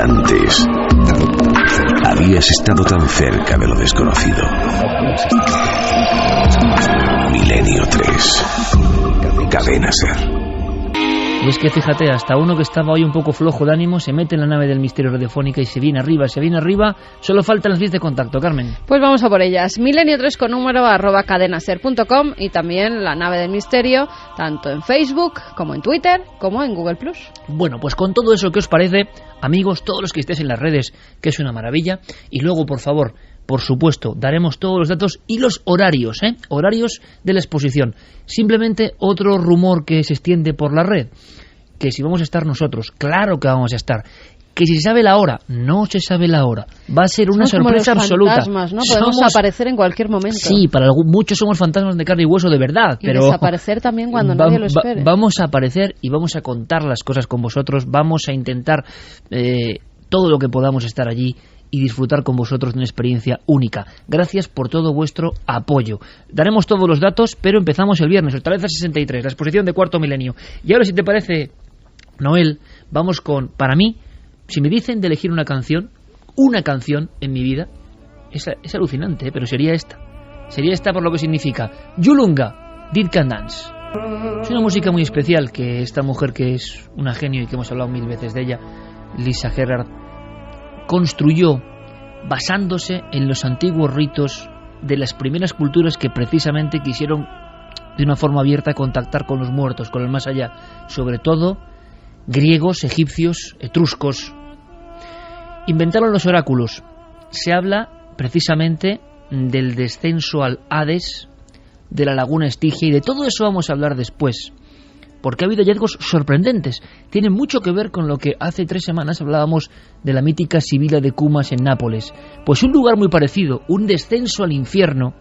Nunca antes habías estado tan cerca de lo desconocido. Milenio 3. Cadena Ser. Y es que fíjate, hasta uno que estaba hoy un poco flojo de ánimo se mete en la nave del misterio radiofónica y se viene arriba, solo faltan las vías de contacto, Carmen. Pues vamos a por ellas. Milenio 3 con número @cadenaser.com y también la nave del misterio, tanto en Facebook como en Twitter como en Google+. Bueno, pues con todo eso, ¿qué os parece, amigos, todos los que estéis en las redes, que es una maravilla? Y luego, por favor, por supuesto, daremos todos los datos y los horarios, horarios de la exposición. Simplemente otro rumor que se extiende por la red, que si vamos a estar nosotros, claro que vamos a estar. Que si se sabe la hora, no se sabe la hora. Va a ser una sorpresa absoluta. Fantasmas, ¿no? Podemos aparecer en cualquier momento. Sí, para muchos somos fantasmas de carne y hueso de verdad. Y pero desaparecer también cuando nadie lo espere. Vamos a aparecer y vamos a contar las cosas con vosotros. Vamos a intentar todo lo que podamos estar allí y disfrutar con vosotros de una experiencia única. Gracias por todo vuestro apoyo. Daremos todos los datos, pero empezamos el viernes, Hortaleza 63, la exposición de Cuarto Milenio. Y ahora, si te parece, Noel, vamos con, para mí, si me dicen de elegir una canción en mi vida, es alucinante, pero sería esta. Sería esta por lo que significa Yulunga, Dead Can Dance. Es una música muy especial que esta mujer, que es una genio y que hemos hablado mil veces de ella, Lisa Gerrard, construyó basándose en los antiguos ritos de las primeras culturas que precisamente quisieron de una forma abierta contactar con los muertos, con el más allá, sobre todo griegos, egipcios, etruscos. Inventaron los oráculos. Se habla precisamente del descenso al Hades, de la laguna Estigia, y de todo eso vamos a hablar después, porque ha habido hallazgos sorprendentes. Tienen mucho que ver con lo que hace 3 semanas hablábamos de la mítica Sibila de Cumas en Nápoles. Pues un lugar muy parecido, un descenso al infierno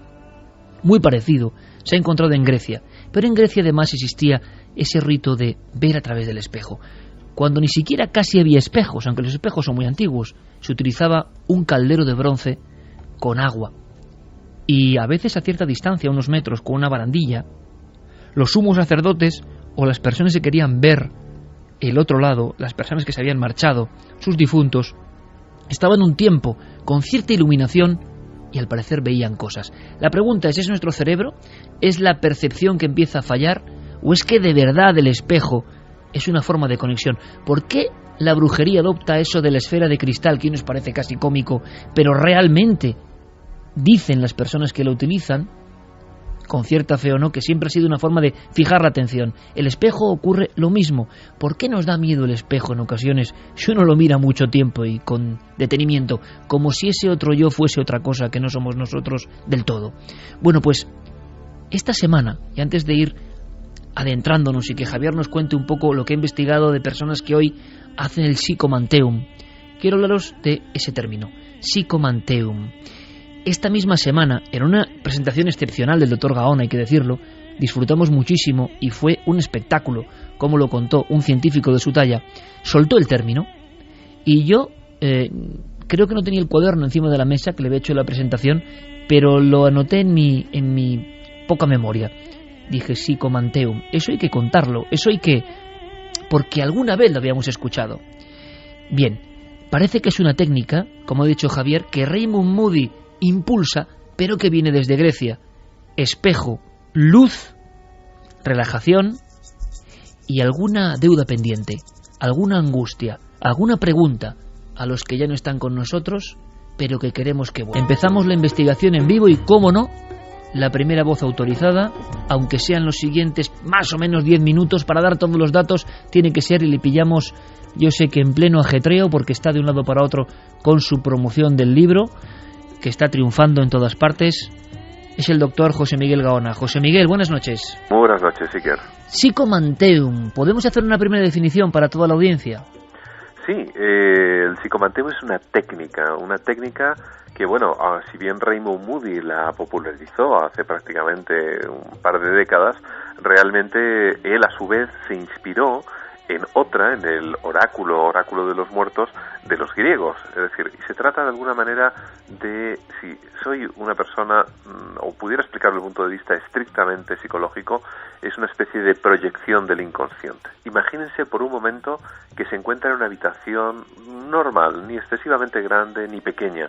muy parecido, se ha encontrado en Grecia. Pero en Grecia además existía ese rito de ver a través del espejo. Cuando ni siquiera casi había espejos, aunque los espejos son muy antiguos, se utilizaba un caldero de bronce con agua. Y a veces a cierta distancia, unos metros, con una barandilla, los sumos sacerdotes o las personas que querían ver el otro lado, las personas que se habían marchado, sus difuntos, estaban un tiempo con cierta iluminación y al parecer veían cosas. La pregunta ¿es nuestro cerebro? ¿Es la percepción que empieza a fallar? ¿O es que de verdad el espejo es una forma de conexión? ¿Por qué la brujería adopta eso de la esfera de cristal, que hoy nos parece casi cómico, pero realmente dicen las personas que lo utilizan, con cierta fe o no, que siempre ha sido una forma de fijar la atención? El espejo ocurre lo mismo. ¿Por qué nos da miedo el espejo en ocasiones si uno lo mira mucho tiempo y con detenimiento, como si ese otro yo fuese otra cosa que no somos nosotros del todo? Bueno, pues esta semana, y antes de ir adentrándonos y que Javier nos cuente un poco lo que ha investigado de personas que hoy hacen el psicomanteum, quiero hablaros de ese término, psicomanteum. Esta misma semana, en una presentación excepcional del Dr. Gaona, hay que decirlo, disfrutamos muchísimo y fue un espectáculo, como lo contó un científico de su talla. Soltó el término y yo creo que no tenía el cuaderno encima de la mesa que le había hecho la presentación, pero lo anoté en mi poca memoria. Dije psicomanteum, eso hay que contarlo, eso hay que... porque alguna vez lo habíamos escuchado. Bien, parece que es una técnica, como ha dicho Javier, que Raymond Moody impulsa, pero que viene desde Grecia. Espejo, luz, relajación y alguna deuda pendiente, alguna angustia, alguna pregunta a los que ya no están con nosotros, pero que queremos que vuelvan. Empezamos la investigación en vivo y, cómo no, la primera voz autorizada, aunque sean los siguientes más o menos 10 minutos para dar todos los datos, tiene que ser, y le pillamos, yo sé que en pleno ajetreo, porque está de un lado para otro con su promoción del libro, que está triunfando en todas partes. Es el doctor José Miguel Gaona. José Miguel, buenas noches. Muy buenas noches, Iker. Psicomanteum, ¿podemos hacer una primera definición para toda la audiencia? Sí, el psicomanteum es una técnica que, bueno, si bien Raymond Moody la popularizó hace prácticamente un par de décadas, realmente él a su vez se inspiró en otra, en el oráculo de los muertos de los griegos. Es decir, y se trata de alguna manera de, si soy una persona, o pudiera explicarlo desde el punto de vista estrictamente psicológico, es una especie de proyección del inconsciente. Imagínense por un momento que se encuentra en una habitación normal, ni excesivamente grande ni pequeña,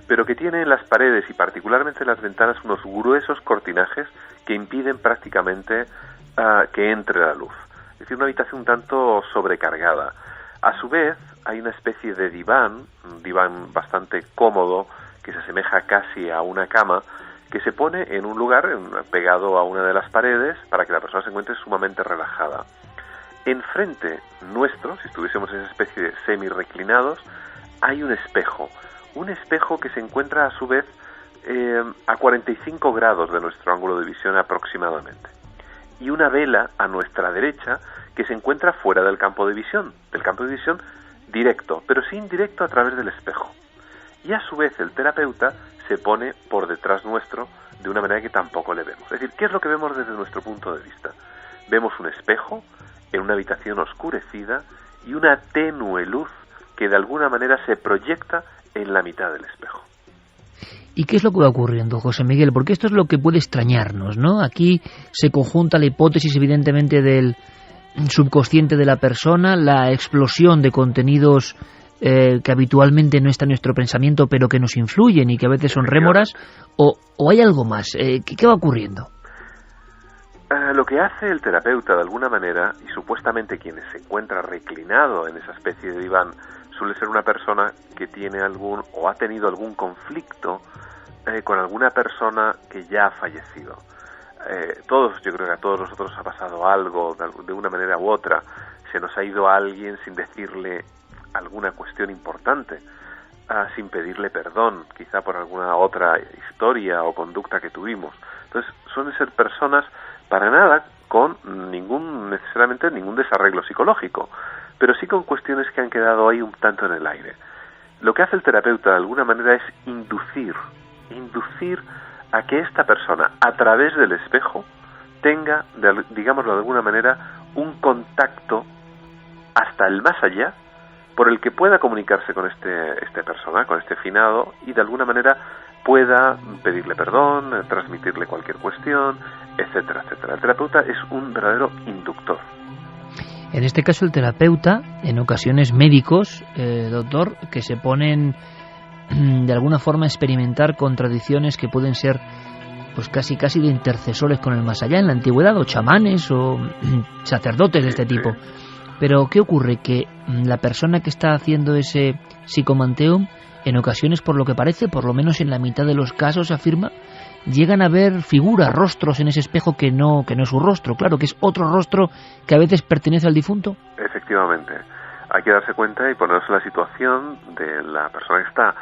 pero que tiene en las paredes y particularmente en las ventanas unos gruesos cortinajes que impiden prácticamente que entre la luz. Es decir, una habitación un tanto sobrecargada. A su vez, hay una especie de diván, un diván bastante cómodo, que se asemeja casi a una cama, que se pone en un lugar pegado a una de las paredes para que la persona se encuentre sumamente relajada. Enfrente nuestro, si estuviésemos en esa especie de semi-reclinados, hay un espejo que se encuentra a su vez a 45 grados de nuestro ángulo de visión aproximadamente. Y una vela a nuestra derecha que se encuentra fuera del campo de visión directo, pero sí indirecto a través del espejo. Y a su vez el terapeuta se pone por detrás nuestro de una manera que tampoco le vemos. Es decir, ¿qué es lo que vemos desde nuestro punto de vista? Vemos un espejo en una habitación oscurecida y una tenue luz que de alguna manera se proyecta en la mitad del espejo. ¿Y qué es lo que va ocurriendo, José Miguel? Porque esto es lo que puede extrañarnos, ¿no? Aquí se conjunta la hipótesis, evidentemente, del subconsciente de la persona, la explosión de contenidos que habitualmente no está en nuestro pensamiento, pero que nos influyen y que a veces son rémoras, o hay algo más. ¿Qué va ocurriendo? Lo que hace el terapeuta, de alguna manera, y supuestamente quien se encuentra reclinado en esa especie de diván, suele ser una persona que tiene algún o ha tenido algún conflicto con alguna persona que ya ha fallecido. Yo creo que a todos nosotros ha pasado algo de una manera u otra. Se nos ha ido a alguien sin decirle alguna cuestión importante, sin pedirle perdón, quizá por alguna otra historia o conducta que tuvimos. Entonces suelen ser personas para nada con necesariamente ningún desarreglo psicológico, pero sí con cuestiones que han quedado ahí un tanto en el aire. Lo que hace el terapeuta de alguna manera es inducir a que esta persona, a través del espejo, tenga, digámoslo de alguna manera, un contacto hasta el más allá, por el que pueda comunicarse con esta persona, con este finado, y de alguna manera pueda pedirle perdón, transmitirle cualquier cuestión, etcétera, etcétera. El terapeuta es un verdadero inductor. En este caso el terapeuta, en ocasiones médicos, doctor, que se ponen de alguna forma a experimentar con tradiciones que pueden ser pues casi de intercesores con el más allá en la antigüedad, o chamanes o sacerdotes de este tipo. Pero ¿qué ocurre? Que la persona que está haciendo ese psicomanteum, en ocasiones, por lo que parece, por lo menos en la mitad de los casos, afirma, llegan a ver figuras, rostros en ese espejo que no es su rostro, claro, que es otro rostro que a veces pertenece al difunto. Efectivamente. Hay que darse cuenta y ponerse en la situación de la persona que está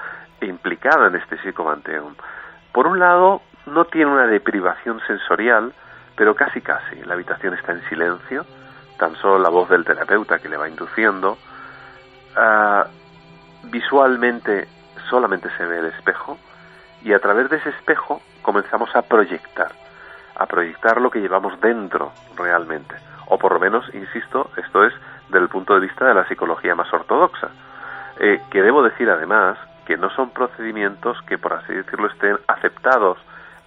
implicada en este psicomanteum. Por un lado, no tiene una deprivación sensorial, pero casi. La habitación está en silencio, tan solo la voz del terapeuta que le va induciendo. Visualmente solamente se ve el espejo, y a través de ese espejo comenzamos a proyectar lo que llevamos dentro realmente, o por lo menos, insisto, esto es desde el punto de vista de la psicología más ortodoxa, que debo decir además que no son procedimientos que, por así decirlo, estén aceptados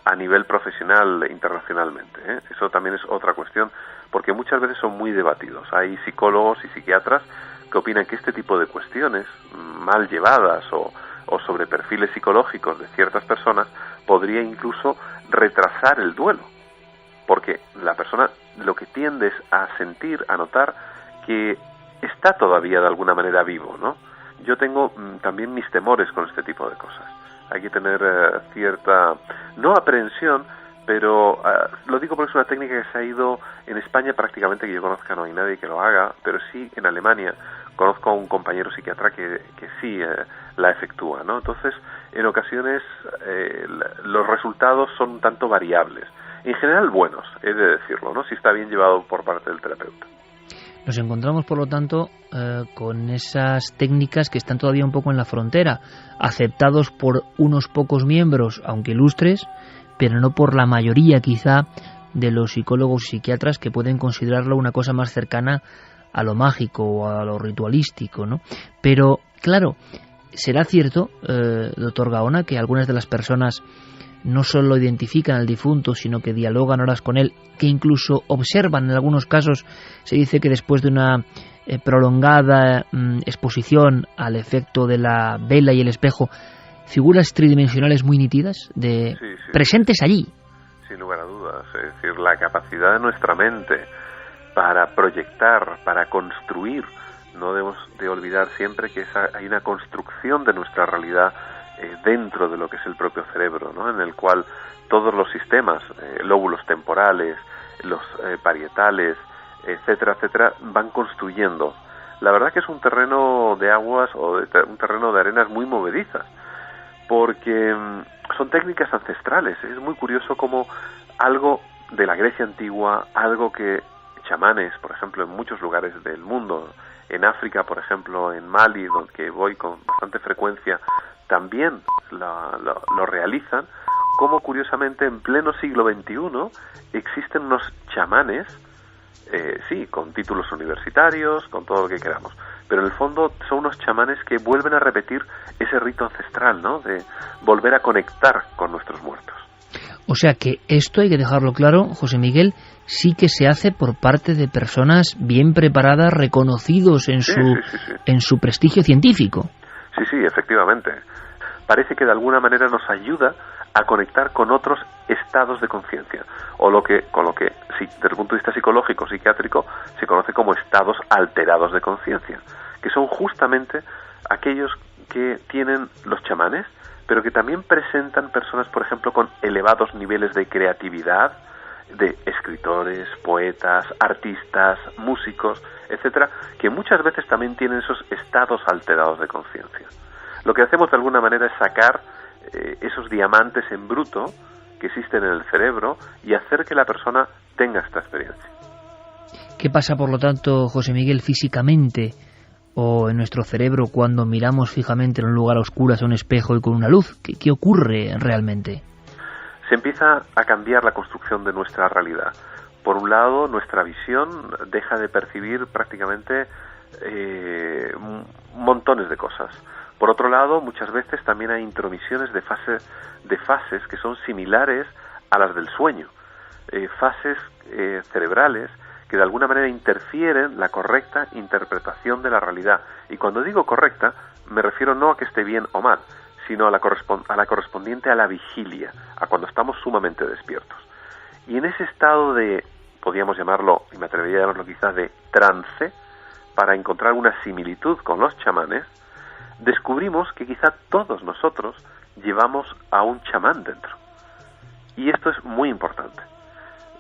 a nivel profesional internacionalmente, Eso también es otra cuestión, porque muchas veces son muy debatidos. Hay psicólogos y psiquiatras que opinan que este tipo de cuestiones mal llevadas o sobre perfiles psicológicos de ciertas personas podría incluso retrasar el duelo, porque la persona lo que tiende es a sentir, a notar que está todavía de alguna manera vivo, ¿no? Yo tengo también mis temores con este tipo de cosas. Hay que tener cierta, no aprehensión, pero lo digo porque es una técnica que se ha ido en España, prácticamente que yo conozca no hay nadie que lo haga, pero sí en Alemania conozco a un compañero psiquiatra que sí la efectúa, ¿no? Entonces, en ocasiones los resultados son un tanto variables. En general buenos, he de decirlo, ¿no? Si está bien llevado por parte del terapeuta. Nos encontramos, por lo tanto, con esas técnicas que están todavía un poco en la frontera, aceptados por unos pocos miembros, aunque ilustres, pero no por la mayoría, quizá, de los psicólogos y psiquiatras, que pueden considerarlo una cosa más cercana a lo mágico o a lo ritualístico, ¿no? Pero, claro, será cierto, doctor Gaona, que algunas de las personas no solo identifican al difunto, sino que dialogan horas con él, que incluso observan, en algunos casos se dice que después de una prolongada exposición al efecto de la vela y el espejo, figuras tridimensionales muy nítidas, presentes allí. Sin lugar a dudas, es decir, la capacidad de nuestra mente para proyectar, para construir. No debemos de olvidar siempre que hay una construcción de nuestra realidad dentro de lo que es el propio cerebro, ¿no? En el cual todos los sistemas, lóbulos temporales, los parietales, etcétera, etcétera, van construyendo. La verdad que es un terreno de aguas o un terreno de arenas muy movedizas, porque son técnicas ancestrales. Es muy curioso cómo algo de la Grecia antigua, algo que chamanes, por ejemplo, en muchos lugares del mundo, en África, por ejemplo, en Mali, donde voy con bastante frecuencia, también lo realizan, como curiosamente en pleno siglo XXI existen unos chamanes, sí, con títulos universitarios, con todo lo que queramos, pero en el fondo son unos chamanes que vuelven a repetir ese rito ancestral, ¿no?, de volver a conectar con nuestros muertos. O sea que esto, hay que dejarlo claro, José Miguel, sí que se hace por parte de personas bien preparadas, reconocidos en su prestigio científico. Sí, efectivamente. Parece que de alguna manera nos ayuda a conectar con otros estados de conciencia, o con lo que, sí, desde el punto de vista psicológico, psiquiátrico, se conoce como estados alterados de conciencia, que son justamente aquellos que tienen los chamanes, pero que también presentan personas, por ejemplo, con elevados niveles de creatividad, de escritores, poetas, artistas, músicos, etcétera, que muchas veces también tienen esos estados alterados de conciencia. Lo que hacemos de alguna manera es sacar esos diamantes en bruto que existen en el cerebro y hacer que la persona tenga esta experiencia. ¿Qué pasa, por lo tanto, José Miguel, físicamente o en nuestro cerebro cuando miramos fijamente en un lugar a oscuras, a un espejo y con una luz? ¿Qué ocurre realmente? Se empieza a cambiar la construcción de nuestra realidad. Por un lado, nuestra visión deja de percibir prácticamente montones de cosas. Por otro lado, muchas veces también hay intromisiones de fases que son similares a las del sueño, fases cerebrales que de alguna manera interfieren la correcta interpretación de la realidad. Y cuando digo correcta, me refiero no a que esté bien o mal, sino a la correspondiente a la vigilia, a cuando estamos sumamente despiertos. Y en ese estado de, podríamos llamarlo, y me atrevería a llamarlo quizás de trance, para encontrar una similitud con los chamanes, descubrimos que quizá todos nosotros llevamos a un chamán dentro. Y esto es muy importante.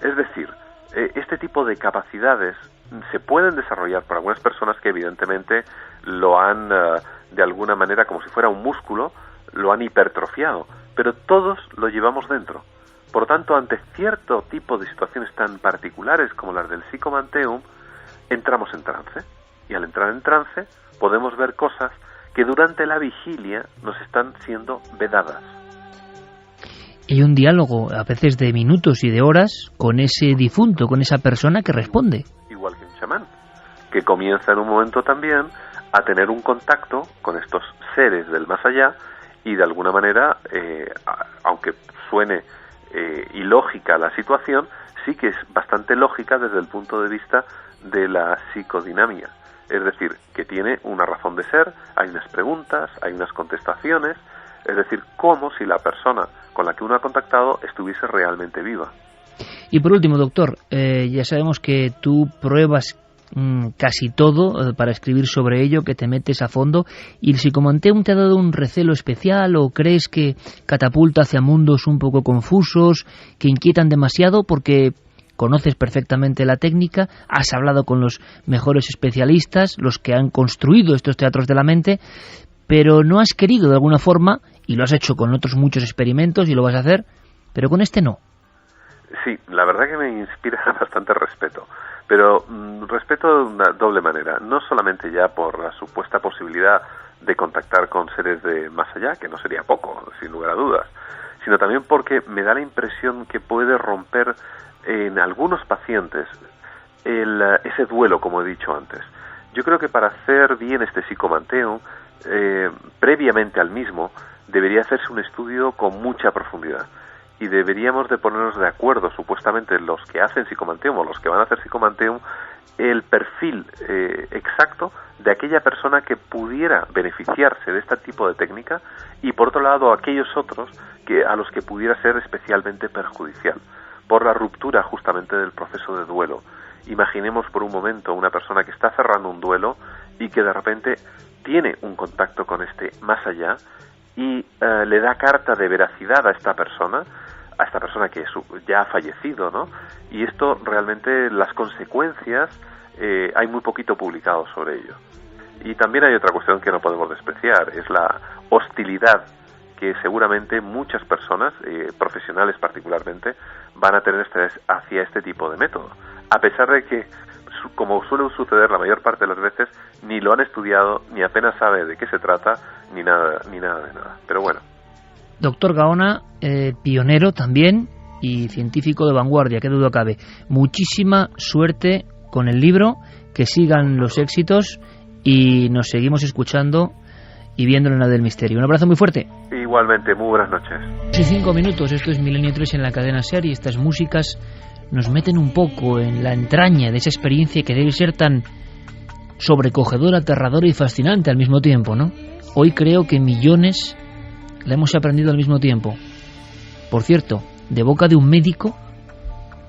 Es decir, este tipo de capacidades se pueden desarrollar por algunas personas que evidentemente lo han, de alguna manera, como si fuera un músculo, lo han hipertrofiado, pero todos lo llevamos dentro. Por lo tanto, ante cierto tipo de situaciones tan particulares como las del Psychomanteum, entramos en trance. Y al entrar en trance, podemos ver cosas que durante la vigilia nos están siendo vedadas. Hay un diálogo, a veces de minutos y de horas, con ese difunto, con esa persona que responde. Igual que un chamán, que comienza en un momento también a tener un contacto con estos seres del más allá y de alguna manera, aunque suene ilógica la situación, sí que es bastante lógica desde el punto de vista de la psicodinamia. Es decir, que tiene una razón de ser, hay unas preguntas, hay unas contestaciones, es decir, como si la persona con la que uno ha contactado estuviese realmente viva. Y por último, doctor, ya sabemos que tú pruebas casi todo para escribir sobre ello, que te metes a fondo, y el Psychomanteum te ha dado un recelo especial, o crees que catapulta hacia mundos un poco confusos, que inquietan demasiado, porque conoces perfectamente la técnica, has hablado con los mejores especialistas, los que han construido estos teatros de la mente, pero no has querido de alguna forma, y lo has hecho con otros muchos experimentos y lo vas a hacer, pero con este no. Sí, la verdad que me inspira bastante respeto, pero respeto de una doble manera, no solamente ya por la supuesta posibilidad de contactar con seres de más allá, que no sería poco, sin lugar a dudas, sino también porque me da la impresión que puede romper en algunos pacientes ese duelo, como he dicho antes. Yo creo que para hacer bien este psicomanteum, previamente al mismo, debería hacerse un estudio con mucha profundidad. Y deberíamos de ponernos de acuerdo, supuestamente los que hacen psicomanteum o los que van a hacer psicomanteum, el perfil exacto de aquella persona que pudiera beneficiarse de este tipo de técnica, y por otro lado aquellos otros a los que pudiera ser especialmente perjudicial por la ruptura justamente del proceso de duelo. Imaginemos por un momento una persona que está cerrando un duelo y que de repente tiene un contacto con este más allá y le da carta de veracidad a esta persona que ya ha fallecido, ¿no? Y esto realmente, las consecuencias, hay muy poquito publicado sobre ello. Y también hay otra cuestión que no podemos despreciar, es la hostilidad que seguramente muchas personas, profesionales particularmente, van a tener hacia este tipo de método, a pesar de que, como suele suceder la mayor parte de las veces, ni lo han estudiado, ni apenas sabe de qué se trata, ni nada de nada. Pero bueno. Doctor Gaona, pionero también y científico de vanguardia, qué duda cabe. Muchísima suerte con el libro, que sigan los éxitos y nos seguimos escuchando y viendo en la del misterio. Un abrazo muy fuerte. Igualmente, muy buenas noches. 5 minutos, esto es Milenio 3 en la cadena SER, y estas músicas nos meten un poco en la entraña de esa experiencia que debe ser tan sobrecogedora, aterradora y fascinante al mismo tiempo, ¿no? Hoy creo que millones la hemos aprendido al mismo tiempo. Por cierto, de boca de un médico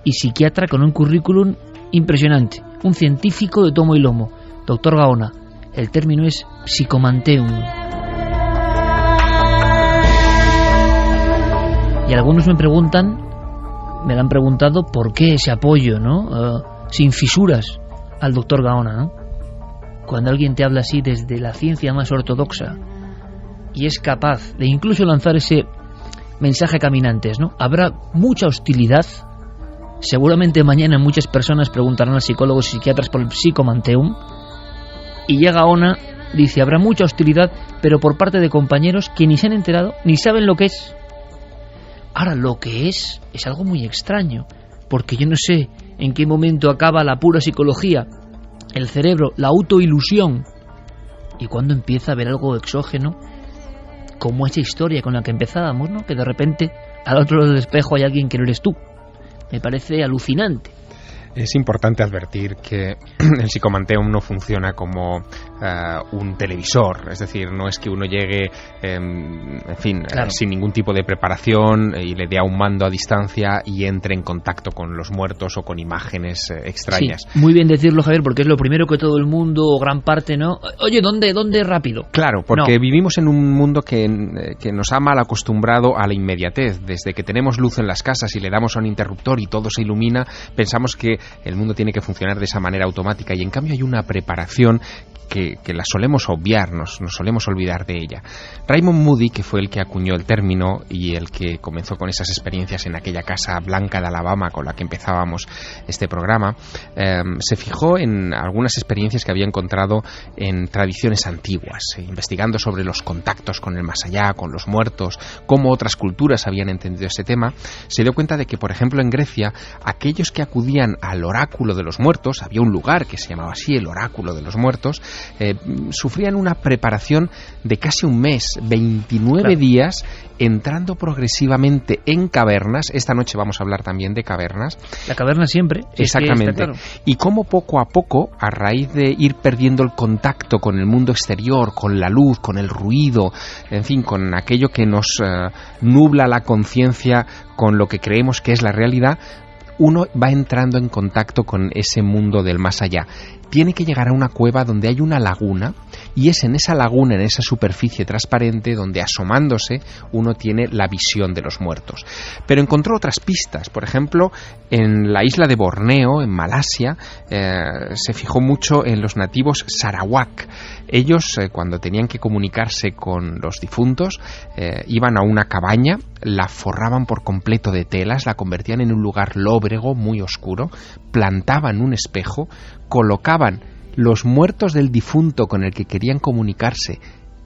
y psiquiatra con un currículum impresionante, un científico de tomo y lomo, doctor Gaona. El término es psicomanteum. Y algunos me han preguntado por qué ese apoyo, ¿no? Sin fisuras al doctor Gaona, ¿no? Cuando alguien te habla así desde la ciencia más ortodoxa y es capaz de incluso lanzar ese mensaje a caminantes, ¿no? Habrá mucha hostilidad. Seguramente mañana muchas personas preguntarán a psicólogos y psiquiatras por el psicomanteum. Y llega Gaona, dice, habrá mucha hostilidad, pero por parte de compañeros que ni se han enterado, ni saben lo que es. Ahora, lo que es algo muy extraño, porque yo no sé en qué momento acaba la pura psicología, el cerebro, la autoilusión, y cuando empieza a ver algo exógeno, como esa historia con la que empezábamos, ¿no? Que de repente al otro lado del espejo hay alguien que no eres tú. Me parece alucinante. Es importante advertir que el psicomanteum no funciona como un televisor, es decir, no es que uno llegue, claro, sin ningún tipo de preparación y le dé a un mando a distancia y entre en contacto con los muertos o con imágenes extrañas. Sí, muy bien decirlo, Javier, porque es lo primero que todo el mundo, o gran parte, ¿no? Oye, ¿dónde rápido? Claro, porque vivimos en un mundo que nos ha mal acostumbrado a la inmediatez. Desde que tenemos luz en las casas y le damos a un interruptor y todo se ilumina, pensamos que el mundo tiene que funcionar de esa manera automática, y en cambio hay una preparación que la solemos obviar, nos solemos olvidar de ella. Raymond Moody, que fue el que acuñó el término y el que comenzó con esas experiencias en aquella casa blanca de Alabama con la que empezábamos este programa, se fijó en algunas experiencias que había encontrado en tradiciones antiguas, investigando sobre los contactos con el más allá, con los muertos, cómo otras culturas habían entendido ese tema. Se dio cuenta de que, por ejemplo, en Grecia, aquellos que acudían al oráculo de los muertos, había un lugar que se llamaba así, el oráculo de los muertos, sufrían una preparación de casi un mes, 29 días, entrando progresivamente en cavernas. Esta noche vamos a hablar también de cavernas. La caverna siempre. Exactamente. Claro. Y cómo poco a poco, a raíz de ir perdiendo el contacto con el mundo exterior, con la luz, con el ruido, en fin, con aquello que nos nubla la conciencia, con lo que creemos que es la realidad, uno va entrando en contacto con ese mundo del más allá. Tiene que llegar a una cueva donde hay una laguna, y es en esa laguna, en esa superficie transparente, donde asomándose uno tiene la visión de los muertos. Pero encontró otras pistas. Por ejemplo, en la isla de Borneo, en Malasia, se fijó mucho en los nativos sarawak. Ellos, cuando tenían que comunicarse con los difuntos, iban a una cabaña, la forraban por completo de telas, la convertían en un lugar lóbrego, muy oscuro, plantaban un espejo, colocaban los muertos del difunto con el que querían comunicarse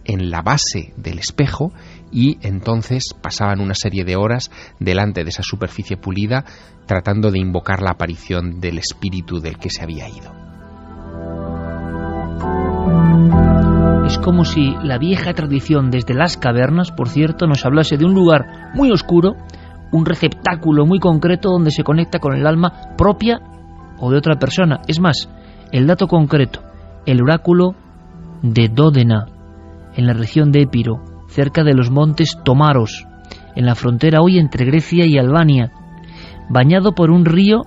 en la base del espejo y entonces pasaban una serie de horas delante de esa superficie pulida tratando de invocar la aparición del espíritu del que se había ido. Es como si la vieja tradición desde las cavernas, por cierto, nos hablase de un lugar muy oscuro, un receptáculo muy concreto donde se conecta con el alma propia o de otra persona. Es más, el dato concreto, el oráculo de Dódena, en la región de Épiro, cerca de los montes Tomaros, en la frontera hoy entre Grecia y Albania, bañado por un río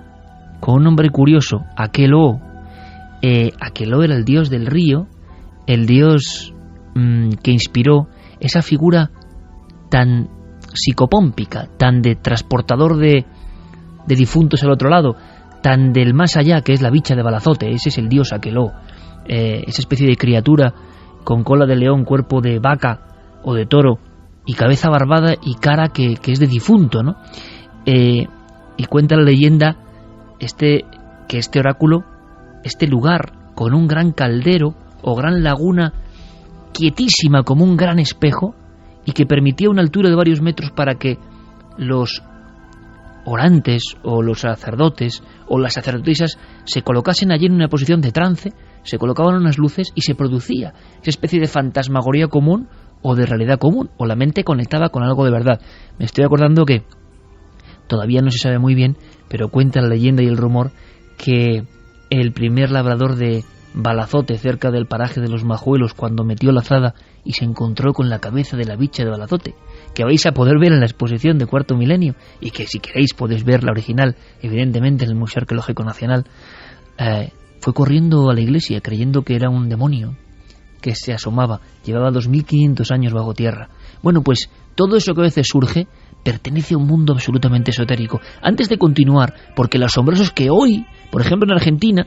con un nombre curioso, Aqueloo. Aqueloo era el dios del río, el dios que inspiró esa figura tan psicopómpica, tan de transportador de difuntos al otro lado, tan del más allá, que es la bicha de Balazote. Ese es el dios Aqueloo, esa especie de criatura con cola de león, cuerpo de vaca o de toro y cabeza barbada y cara que es de difunto, ¿no? Y cuenta la leyenda que este oráculo, este lugar con un gran caldero o gran laguna quietísima como un gran espejo y que permitía una altura de varios metros para que los orantes o los sacerdotes o las sacerdotisas se colocasen allí en una posición de trance, se colocaban unas luces y se producía esa especie de fantasmagoría común o de realidad común, o la mente conectaba con algo de verdad. Me estoy acordando que todavía no se sabe muy bien, pero cuenta la leyenda y el rumor que el primer labrador de Balazote, cerca del paraje de los Majuelos, cuando metió la azada y se encontró con la cabeza de la bicha de Balazote, que vais a poder ver en la exposición de Cuarto Milenio, y que si queréis podéis ver la original, evidentemente, en el Museo Arqueológico Nacional, fue corriendo a la iglesia creyendo que era un demonio que se asomaba. Llevaba 2500 años bajo tierra. Bueno, pues todo eso que a veces surge pertenece a un mundo absolutamente esotérico. Antes de continuar, porque lo asombroso es que hoy, por ejemplo en Argentina,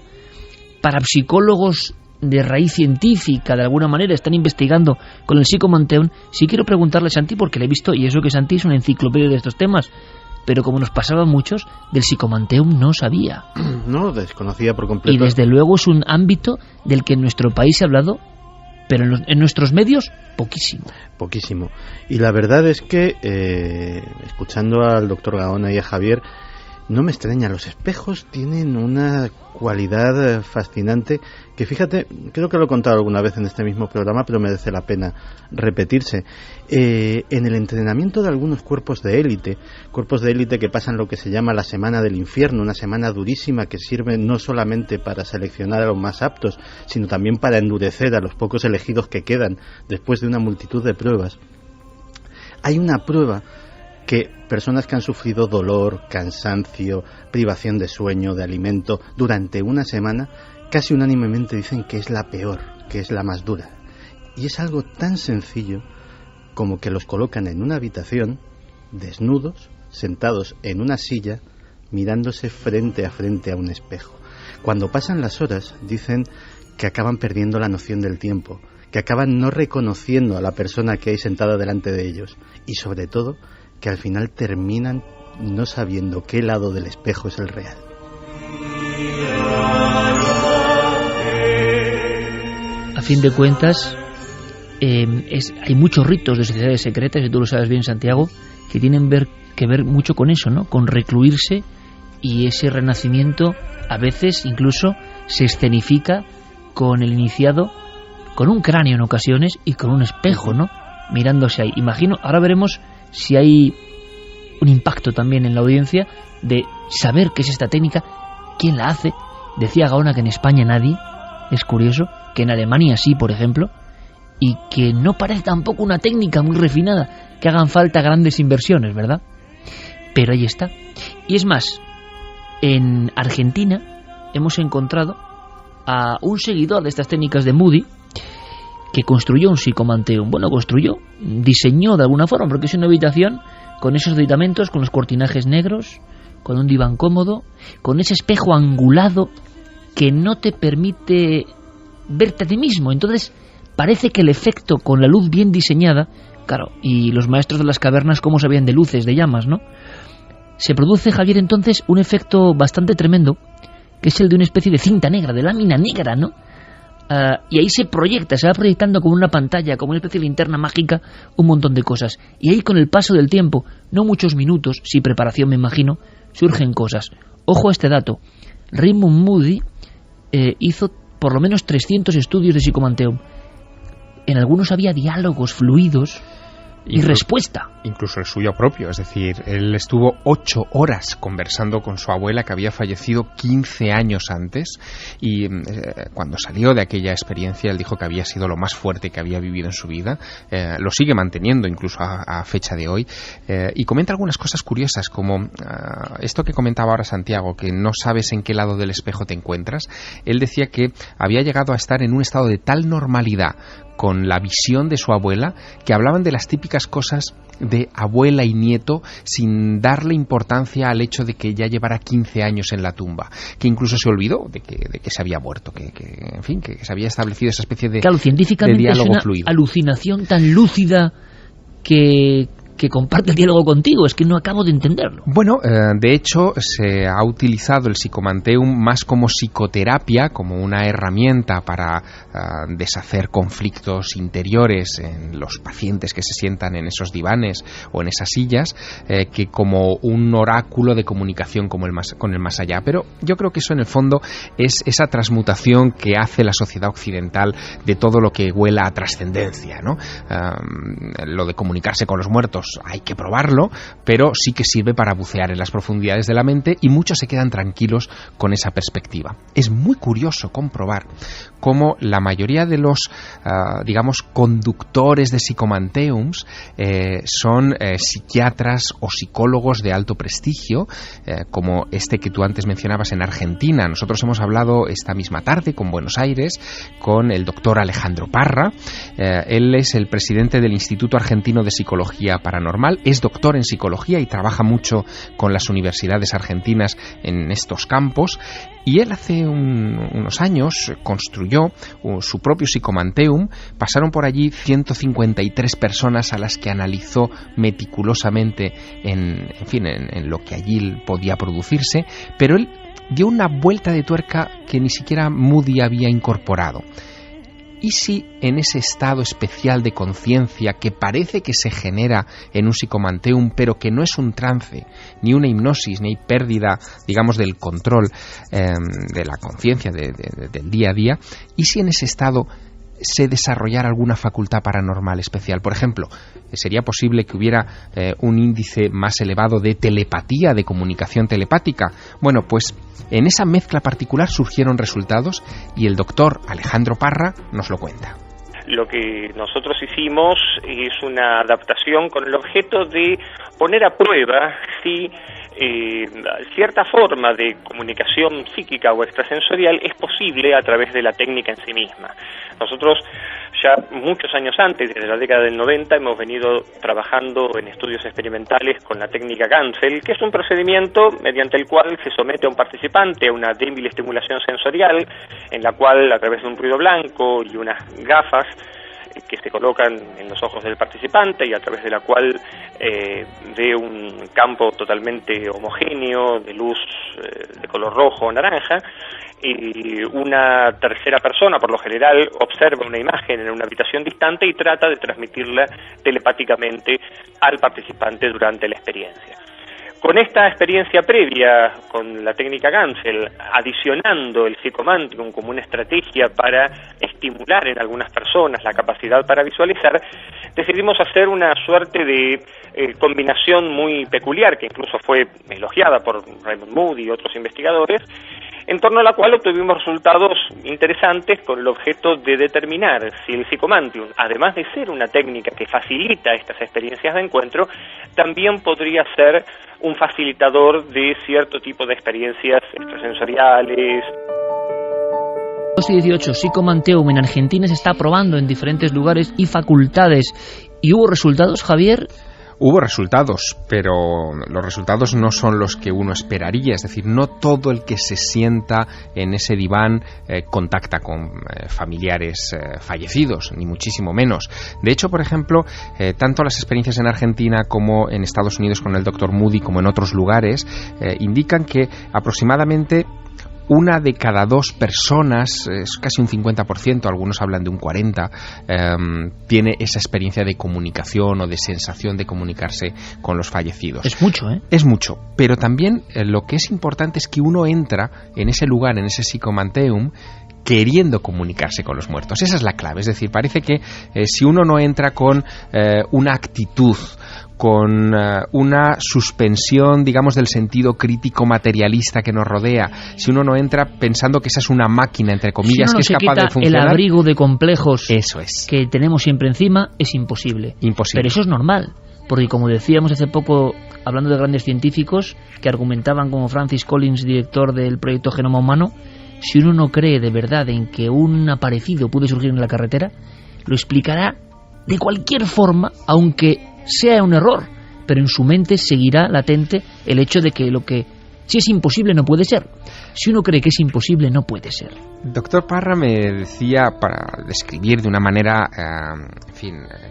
parapsicólogos de raíz científica, de alguna manera, están investigando con el psicomanteón. Sí quiero preguntarle a Santi, porque le he visto, y eso que Santi es una enciclopedia de estos temas, pero como nos pasaba a muchos, del psicomanteón no sabía. No, desconocía por completo. Y desde luego es un ámbito del que en nuestro país se ha hablado, pero en nuestros medios, poquísimo. Poquísimo. Y la verdad es que, escuchando al doctor Gaona y a Javier, no me extraña, los espejos tienen una cualidad fascinante que, fíjate, creo que lo he contado alguna vez en este mismo programa, pero merece la pena repetirse. En el entrenamiento de algunos cuerpos de élite que pasan lo que se llama la semana del infierno, una semana durísima que sirve no solamente para seleccionar a los más aptos, sino también para endurecer a los pocos elegidos que quedan después de una multitud de pruebas. Hay una prueba que personas que han sufrido dolor, cansancio, privación de sueño, de alimento, durante una semana, casi unánimemente dicen que es la peor, que es la más dura. Y es algo tan sencillo como que los colocan en una habitación, desnudos, sentados en una silla, mirándose frente a frente a un espejo. Cuando pasan las horas, dicen que acaban perdiendo la noción del tiempo, que acaban no reconociendo a la persona que hay sentada delante de ellos, y sobre todo, que al final terminan no sabiendo qué lado del espejo es el real. A fin de cuentas, hay muchos ritos de sociedades secretas, y tú lo sabes bien, Santiago, que tienen que ver mucho con eso, ¿no? Con recluirse, y ese renacimiento a veces incluso se escenifica con el iniciado, con un cráneo en ocasiones y con un espejo, ¿no? Mirándose ahí. Imagino, ahora veremos si hay un impacto también en la audiencia de saber qué es esta técnica, quién la hace. Decía Gaona que en España nadie, es curioso, que en Alemania sí, por ejemplo, y que no parece tampoco una técnica muy refinada, que hagan falta grandes inversiones, ¿verdad? Pero ahí está. Y es más, en Argentina hemos encontrado a un seguidor de estas técnicas de Moody, que construyó un psicomanteón. Bueno, diseñó de alguna forma, porque es una habitación con esos aditamentos, con los cortinajes negros, con un diván cómodo, con ese espejo angulado que no te permite verte a ti mismo. Entonces parece que el efecto, con la luz bien diseñada, claro, y los maestros de las cavernas cómo sabían de luces, de llamas, ¿no? Se produce, Javier, entonces un efecto bastante tremendo, que es el de una especie de cinta negra, de lámina negra, ¿no? y ahí se va proyectando como una pantalla, como una especie de linterna mágica, un montón de cosas. Y ahí, con el paso del tiempo, no muchos minutos, sí preparación me imagino, surgen cosas. Ojo a este dato. Raymond Moody hizo por lo menos 300 estudios de Psychomanteum. En algunos había diálogos fluidos y respuesta. Incluso el suyo propio, es decir, él estuvo 8 horas conversando con su abuela, que había fallecido 15 años antes, y cuando salió de aquella experiencia él dijo que había sido lo más fuerte que había vivido en su vida. Lo sigue manteniendo incluso a fecha de hoy, y comenta algunas cosas curiosas, como esto que comentaba ahora Santiago, que no sabes en qué lado del espejo te encuentras. Él decía que había llegado a estar en un estado de tal normalidad con la visión de su abuela, que hablaban de las típicas cosas de abuela y nieto sin darle importancia al hecho de que ya llevara 15 años en la tumba, que incluso se olvidó de que se había muerto, que se había establecido esa especie de, claro, científicamente de diálogo es una fluido. Alucinación tan lúcida que comparte el diálogo contigo, es que no acabo de entenderlo. Bueno, de hecho se ha utilizado el Psychomanteum más como psicoterapia, como una herramienta para deshacer conflictos interiores en los pacientes que se sientan en esos divanes o en esas sillas, que como un oráculo de comunicación con el más allá. Pero yo creo que eso en el fondo es esa transmutación que hace la sociedad occidental de todo lo que huela a trascendencia, ¿no? Lo de comunicarse con los muertos hay que probarlo, pero sí que sirve para bucear en las profundidades de la mente, y muchos se quedan tranquilos con esa perspectiva. Es muy curioso comprobar cómo la mayoría de los, conductores de Psychomanteums son psiquiatras o psicólogos de alto prestigio, como este que tú antes mencionabas en Argentina. Nosotros hemos hablado esta misma tarde con Buenos Aires, con el doctor Alejandro Parra. Él es el presidente del Instituto Argentino de Psicología Paranormal, es doctor en psicología y trabaja mucho con las universidades argentinas en estos campos, y él hace unos años construyó su propio Psychomanteum. Pasaron por allí 153 personas a las que analizó meticulosamente en lo que allí podía producirse, pero él dio una vuelta de tuerca que ni siquiera Moody había incorporado. ¿Y si en ese estado especial de conciencia que parece que se genera en un Psychomanteum, pero que no es un trance, ni una hipnosis, ni hay pérdida, digamos, del control de la conciencia del día a día, y si en ese estado se desarrollara alguna facultad paranormal especial? Por ejemplo, ¿sería posible que hubiera un índice más elevado de telepatía, de comunicación telepática? Bueno, pues en esa mezcla particular surgieron resultados, y el doctor Alejandro Parra nos lo cuenta. Lo que nosotros hicimos es una adaptación con el objeto de poner a prueba si cierta forma de comunicación psíquica o extrasensorial es posible a través de la técnica en sí misma. Nosotros ya muchos años antes, desde la década del 90, hemos venido trabajando en estudios experimentales con la técnica Ganzel, que es un procedimiento mediante el cual se somete a un participante a una débil estimulación sensorial, en la cual, a través de un ruido blanco y unas gafas que se colocan en los ojos del participante, y a través de la cual ve un campo totalmente homogéneo de luz de color rojo o naranja, y una tercera persona, por lo general, observa una imagen en una habitación distante y trata de transmitirla telepáticamente al participante durante la experiencia. Con esta experiencia previa, con la técnica Ganzel, adicionando el Psychomanteum como una estrategia para estimular en algunas personas la capacidad para visualizar, decidimos hacer una suerte de combinación muy peculiar, que incluso fue elogiada por Raymond Moody y otros investigadores, en torno a la cual obtuvimos resultados interesantes con el objeto de determinar si el Psychomanteum, además de ser una técnica que facilita estas experiencias de encuentro, también podría ser un facilitador de cierto tipo de experiencias extrasensoriales. 2018, Psychomanteum en Argentina se está probando en diferentes lugares y facultades. ¿Y hubo resultados, Javier? Hubo resultados, pero los resultados no son los que uno esperaría. Es decir, no todo el que se sienta en ese diván contacta con familiares fallecidos, ni muchísimo menos. De hecho, por ejemplo, tanto las experiencias en Argentina como en Estados Unidos con el Dr. Moody, como en otros lugares, indican que aproximadamente 1 de cada 2 personas, es casi un 50%, algunos hablan de un 40%, tiene esa experiencia de comunicación o de sensación de comunicarse con los fallecidos. Es mucho, ¿eh? Es mucho, pero también lo que es importante es que uno entra en ese lugar, en ese Psychomanteum, queriendo comunicarse con los muertos. Esa es la clave. Es decir, parece que si uno no entra con una actitud, con una suspensión, digamos, del sentido crítico materialista que nos rodea, si uno no entra pensando que esa es una máquina, entre comillas, si uno que es capaz de funcionar, el abrigo de complejos eso es, que tenemos siempre encima, es imposible. Imposible. Pero eso es normal, porque como decíamos hace poco, hablando de grandes científicos que argumentaban, como Francis Collins, director del proyecto Genoma Humano, si uno no cree de verdad en que un aparecido puede surgir en la carretera, lo explicará de cualquier forma, aunque sea un error, pero en su mente seguirá latente el hecho de que lo que si es imposible no puede ser. Si uno cree que es imposible, no puede ser. Doctor Parra me decía, para describir de una manera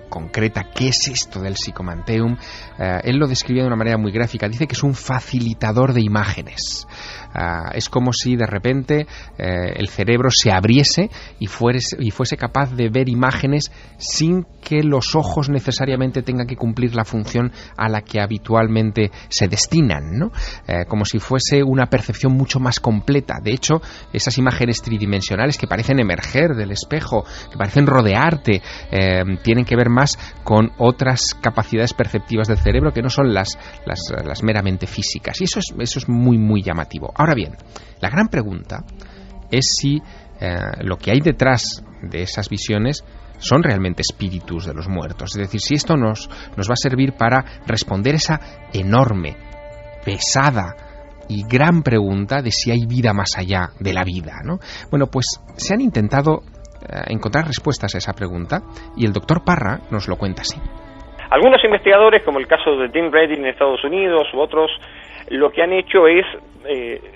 concreta qué es esto del Psychomanteum, él lo describía de una manera muy gráfica. Dice que es un facilitador de imágenes. Es como si de repente el cerebro se abriese y fuese capaz de ver imágenes sin que los ojos necesariamente tengan que cumplir la función a la que habitualmente se destinan, ¿no? Como si fuese una percepción mucho más completa. De hecho, esas imágenes tridimensionales que parecen emerger del espejo, que parecen rodearte, tienen que ver más con otras capacidades perceptivas del cerebro que no son las meramente físicas. Y eso es muy, muy llamativo. Ahora bien, la gran pregunta es si lo que hay detrás de esas visiones son realmente espíritus de los muertos. Es decir, si esto nos va a servir para responder esa enorme, pesada y gran pregunta de si hay vida más allá de la vida, ¿no? Bueno, pues se han intentado encontrar respuestas a esa pregunta y el doctor Parra nos lo cuenta así. Algunos investigadores, como el caso de Tim Redding en Estados Unidos u otros, lo que han hecho es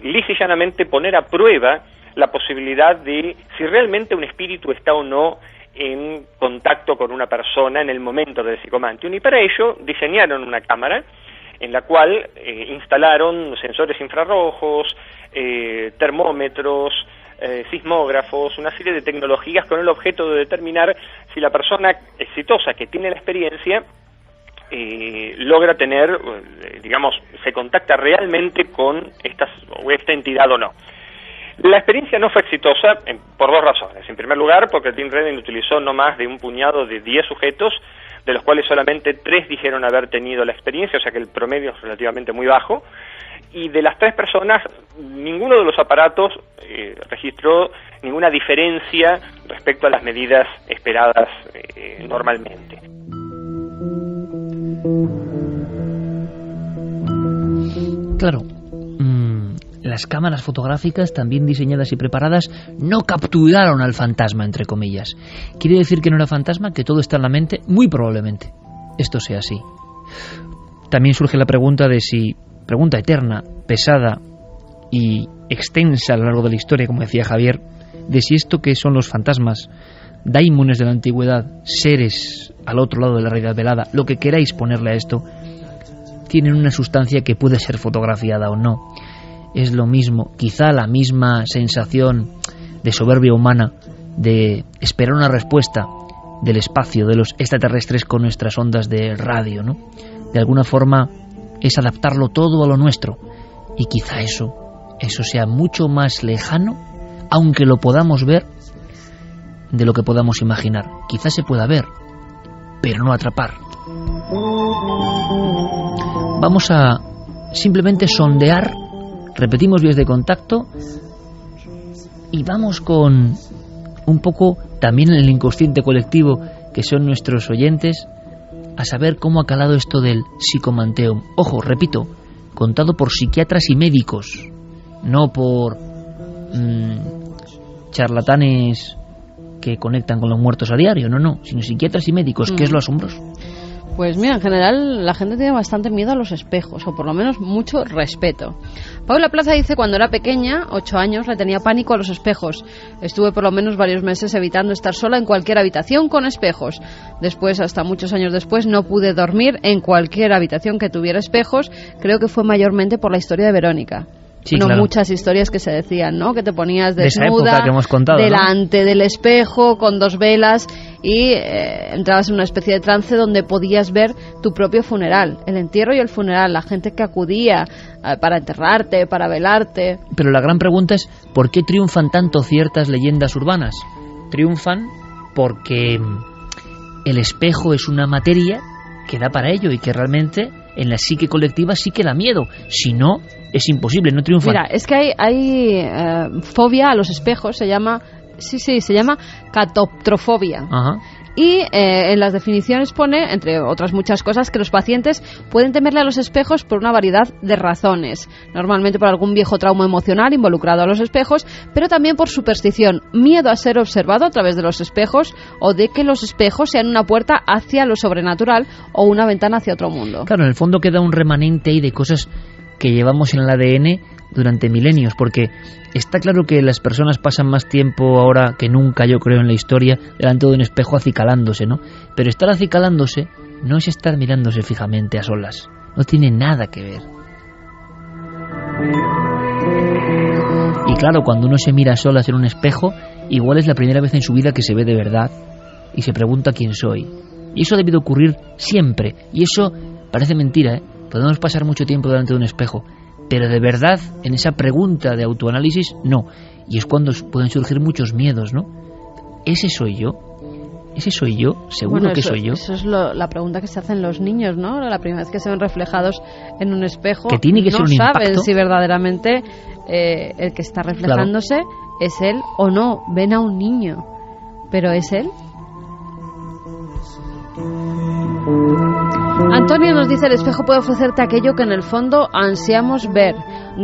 lisa y llanamente poner a prueba la posibilidad de si realmente un espíritu está o no en contacto con una persona en el momento del Psychomanteum, y para ello diseñaron una cámara en la cual instalaron sensores infrarrojos, termómetros, sismógrafos, una serie de tecnologías con el objeto de determinar si la persona exitosa que tiene la experiencia logra tener, digamos, se contacta realmente con esta entidad o no. La experiencia no fue exitosa por 2 razones. En primer lugar, porque Tim Redding utilizó no más de un puñado de 10 sujetos, de los cuales solamente 3 dijeron haber tenido la experiencia, o sea que el promedio es relativamente muy bajo. Y de las 3 personas, ninguno de los aparatos registró ninguna diferencia respecto a las medidas esperadas normalmente. Claro, las cámaras fotográficas, también diseñadas y preparadas, no capturaron al fantasma, entre comillas. ¿Quiere decir que no era fantasma? ¿Que todo está en la mente? Muy probablemente esto sea así. También surge la pregunta de si, pregunta eterna, pesada y extensa a lo largo de la historia, como decía Javier, de si esto que son los fantasmas, daimones de la antigüedad, seres al otro lado de la realidad velada, lo que queráis ponerle a esto, tienen una sustancia que puede ser fotografiada o no. Es lo mismo, quizá la misma sensación de soberbia humana, de esperar una respuesta del espacio, de los extraterrestres con nuestras ondas de radio, ¿no? De alguna forma es adaptarlo todo a lo nuestro, y quizá eso sea mucho más lejano, aunque lo podamos ver, de lo que podamos imaginar. Quizá se pueda ver, pero no atrapar. Vamos a simplemente sondear, repetimos vías de contacto y vamos con un poco también en el inconsciente colectivo que son nuestros oyentes a saber cómo ha calado esto del Psychomanteum. Ojo, repito, contado por psiquiatras y médicos, no por charlatanes que conectan con los muertos a diario, no, sino psiquiatras y médicos, que es lo asombroso. Pues mira, en general la gente tiene bastante miedo a los espejos, o por lo menos mucho respeto. Paula Plaza dice: cuando era pequeña, 8 años, le tenía pánico a los espejos. Estuve por lo menos varios meses evitando estar sola en cualquier habitación con espejos. Después, hasta muchos años después, no pude dormir en cualquier habitación que tuviera espejos. Creo que fue mayormente por la historia de Verónica. Sí, bueno, claro. muchas historias que se decían, ¿no? Que te ponías De esa desnuda época que hemos contado, delante del espejo con 2 velas y entrabas en una especie de trance donde podías ver tu propio funeral, el entierro y el funeral, la gente que acudía para enterrarte, para velarte. Pero la gran pregunta es, ¿por qué triunfan tanto ciertas leyendas urbanas? Triunfan porque el espejo es una materia que da para ello y que realmente en la psique colectiva sí que da miedo. Si no, es imposible, no triunfan. Mira, es que hay fobia a los espejos, se llama catoptrofobia. Ajá. Y en las definiciones pone, entre otras muchas cosas, que los pacientes pueden temerle a los espejos por una variedad de razones. Normalmente por algún viejo trauma emocional involucrado a los espejos, pero también por superstición, miedo a ser observado a través de los espejos o de que los espejos sean una puerta hacia lo sobrenatural o una ventana hacia otro mundo. Claro, en el fondo queda un remanente ahí de cosas que llevamos en el ADN durante milenios, porque está claro que las personas pasan más tiempo ahora que nunca, yo creo, en la historia, delante de un espejo acicalándose, ¿no? Pero estar acicalándose no es estar mirándose fijamente a solas, no tiene nada que ver. Y claro, cuando uno se mira a solas en un espejo, igual es la primera vez en su vida que se ve de verdad y se pregunta quién soy. Y eso ha debido ocurrir siempre, y eso parece mentira, ¿eh? Podemos pasar mucho tiempo delante de un espejo, pero de verdad, en esa pregunta de autoanálisis, no. Y es cuando pueden surgir muchos miedos, ¿no? ¿Ese soy yo? ¿Ese soy yo? ¿Seguro Bueno, que soy yo? Eso es la pregunta que se hacen los niños, ¿no? La primera vez que se ven reflejados en un espejo, Que tiene que no ser un saben impacto. si verdaderamente el que está reflejándose es él o no. Ven a un niño, pero ¿es él? Antonio nos dice: el espejo puede ofrecerte aquello que en el fondo ansiamos ver.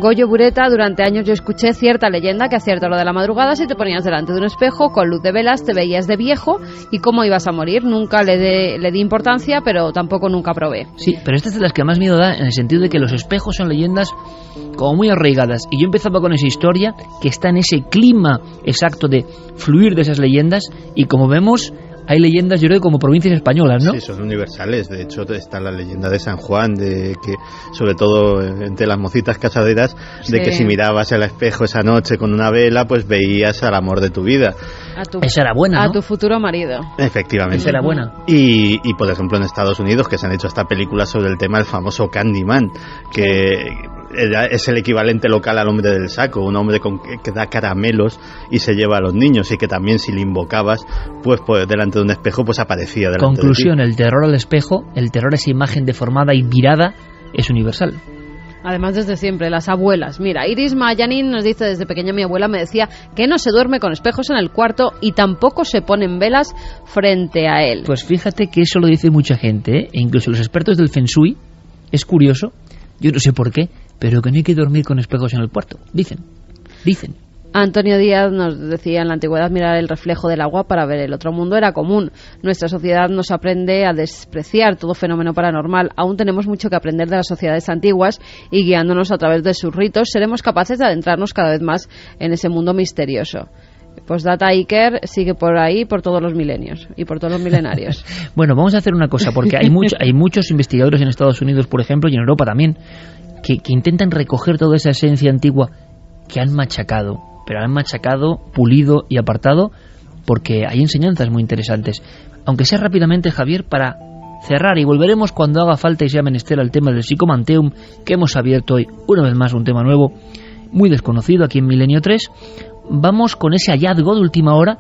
Goyo Bureta: durante años yo escuché cierta leyenda que a cierta hora de la madrugada, si te ponías delante de un espejo con luz de velas, te veías de viejo y cómo ibas a morir. Nunca le di importancia, pero tampoco nunca probé. Sí, pero esta es de las que más miedo da, en el sentido de que los espejos son leyendas como muy arraigadas. Y yo empezaba con esa historia que está en ese clima exacto de fluir de esas leyendas, y como vemos, hay leyendas, yo creo, como provincias españolas, ¿no? Sí, son universales. De hecho, está la leyenda de San Juan, de que, sobre todo entre las mocitas casaderas, de Sí. que si mirabas al espejo esa noche con una vela, pues veías al amor de tu vida. Esa era buena, a ¿no? tu futuro marido. Efectivamente. Esa era buena. Y por ejemplo, en Estados Unidos, que se han hecho hasta películas sobre el tema, el famoso Candyman, que es el equivalente local al hombre del saco, un hombre que da caramelos y se lleva a los niños, y que también, si le invocabas, pues delante de un espejo, pues aparecía delante Conclusión: de ti. el terror al espejo, el terror a esa imagen deformada y virada, es universal. Además, desde siempre, las abuelas. Mira, Iris Mayanin nos dice: desde pequeña mi abuela me decía que no se duerme con espejos en el cuarto y tampoco se ponen velas frente a él. Pues fíjate que eso lo dice mucha gente, ¿eh? E incluso los expertos del Feng Shui. Es curioso, yo no sé por qué, pero que no hay que dormir con espejos en el cuarto. Dicen. Antonio Díaz nos decía: en la antigüedad mirar el reflejo del agua para ver el otro mundo era común. Nuestra sociedad nos aprende a despreciar todo fenómeno paranormal. Aún tenemos mucho que aprender de las sociedades antiguas y, guiándonos a través de sus ritos, seremos capaces de adentrarnos cada vez más en ese mundo misterioso. Postdata Iker sigue por ahí por todos los milenios y por todos los milenarios. Bueno, vamos a hacer una cosa, porque hay muchos investigadores en Estados Unidos, por ejemplo, y en Europa también, que intentan recoger toda esa esencia antigua que han machacado, pero han machacado, pulido y apartado, porque hay enseñanzas muy interesantes. Aunque sea rápidamente, Javier, para cerrar, y volveremos cuando haga falta y sea menester al tema del Psychomanteum, que hemos abierto hoy, una vez más, un tema nuevo, muy desconocido aquí en Milenio 3. Vamos con ese hallazgo de última hora,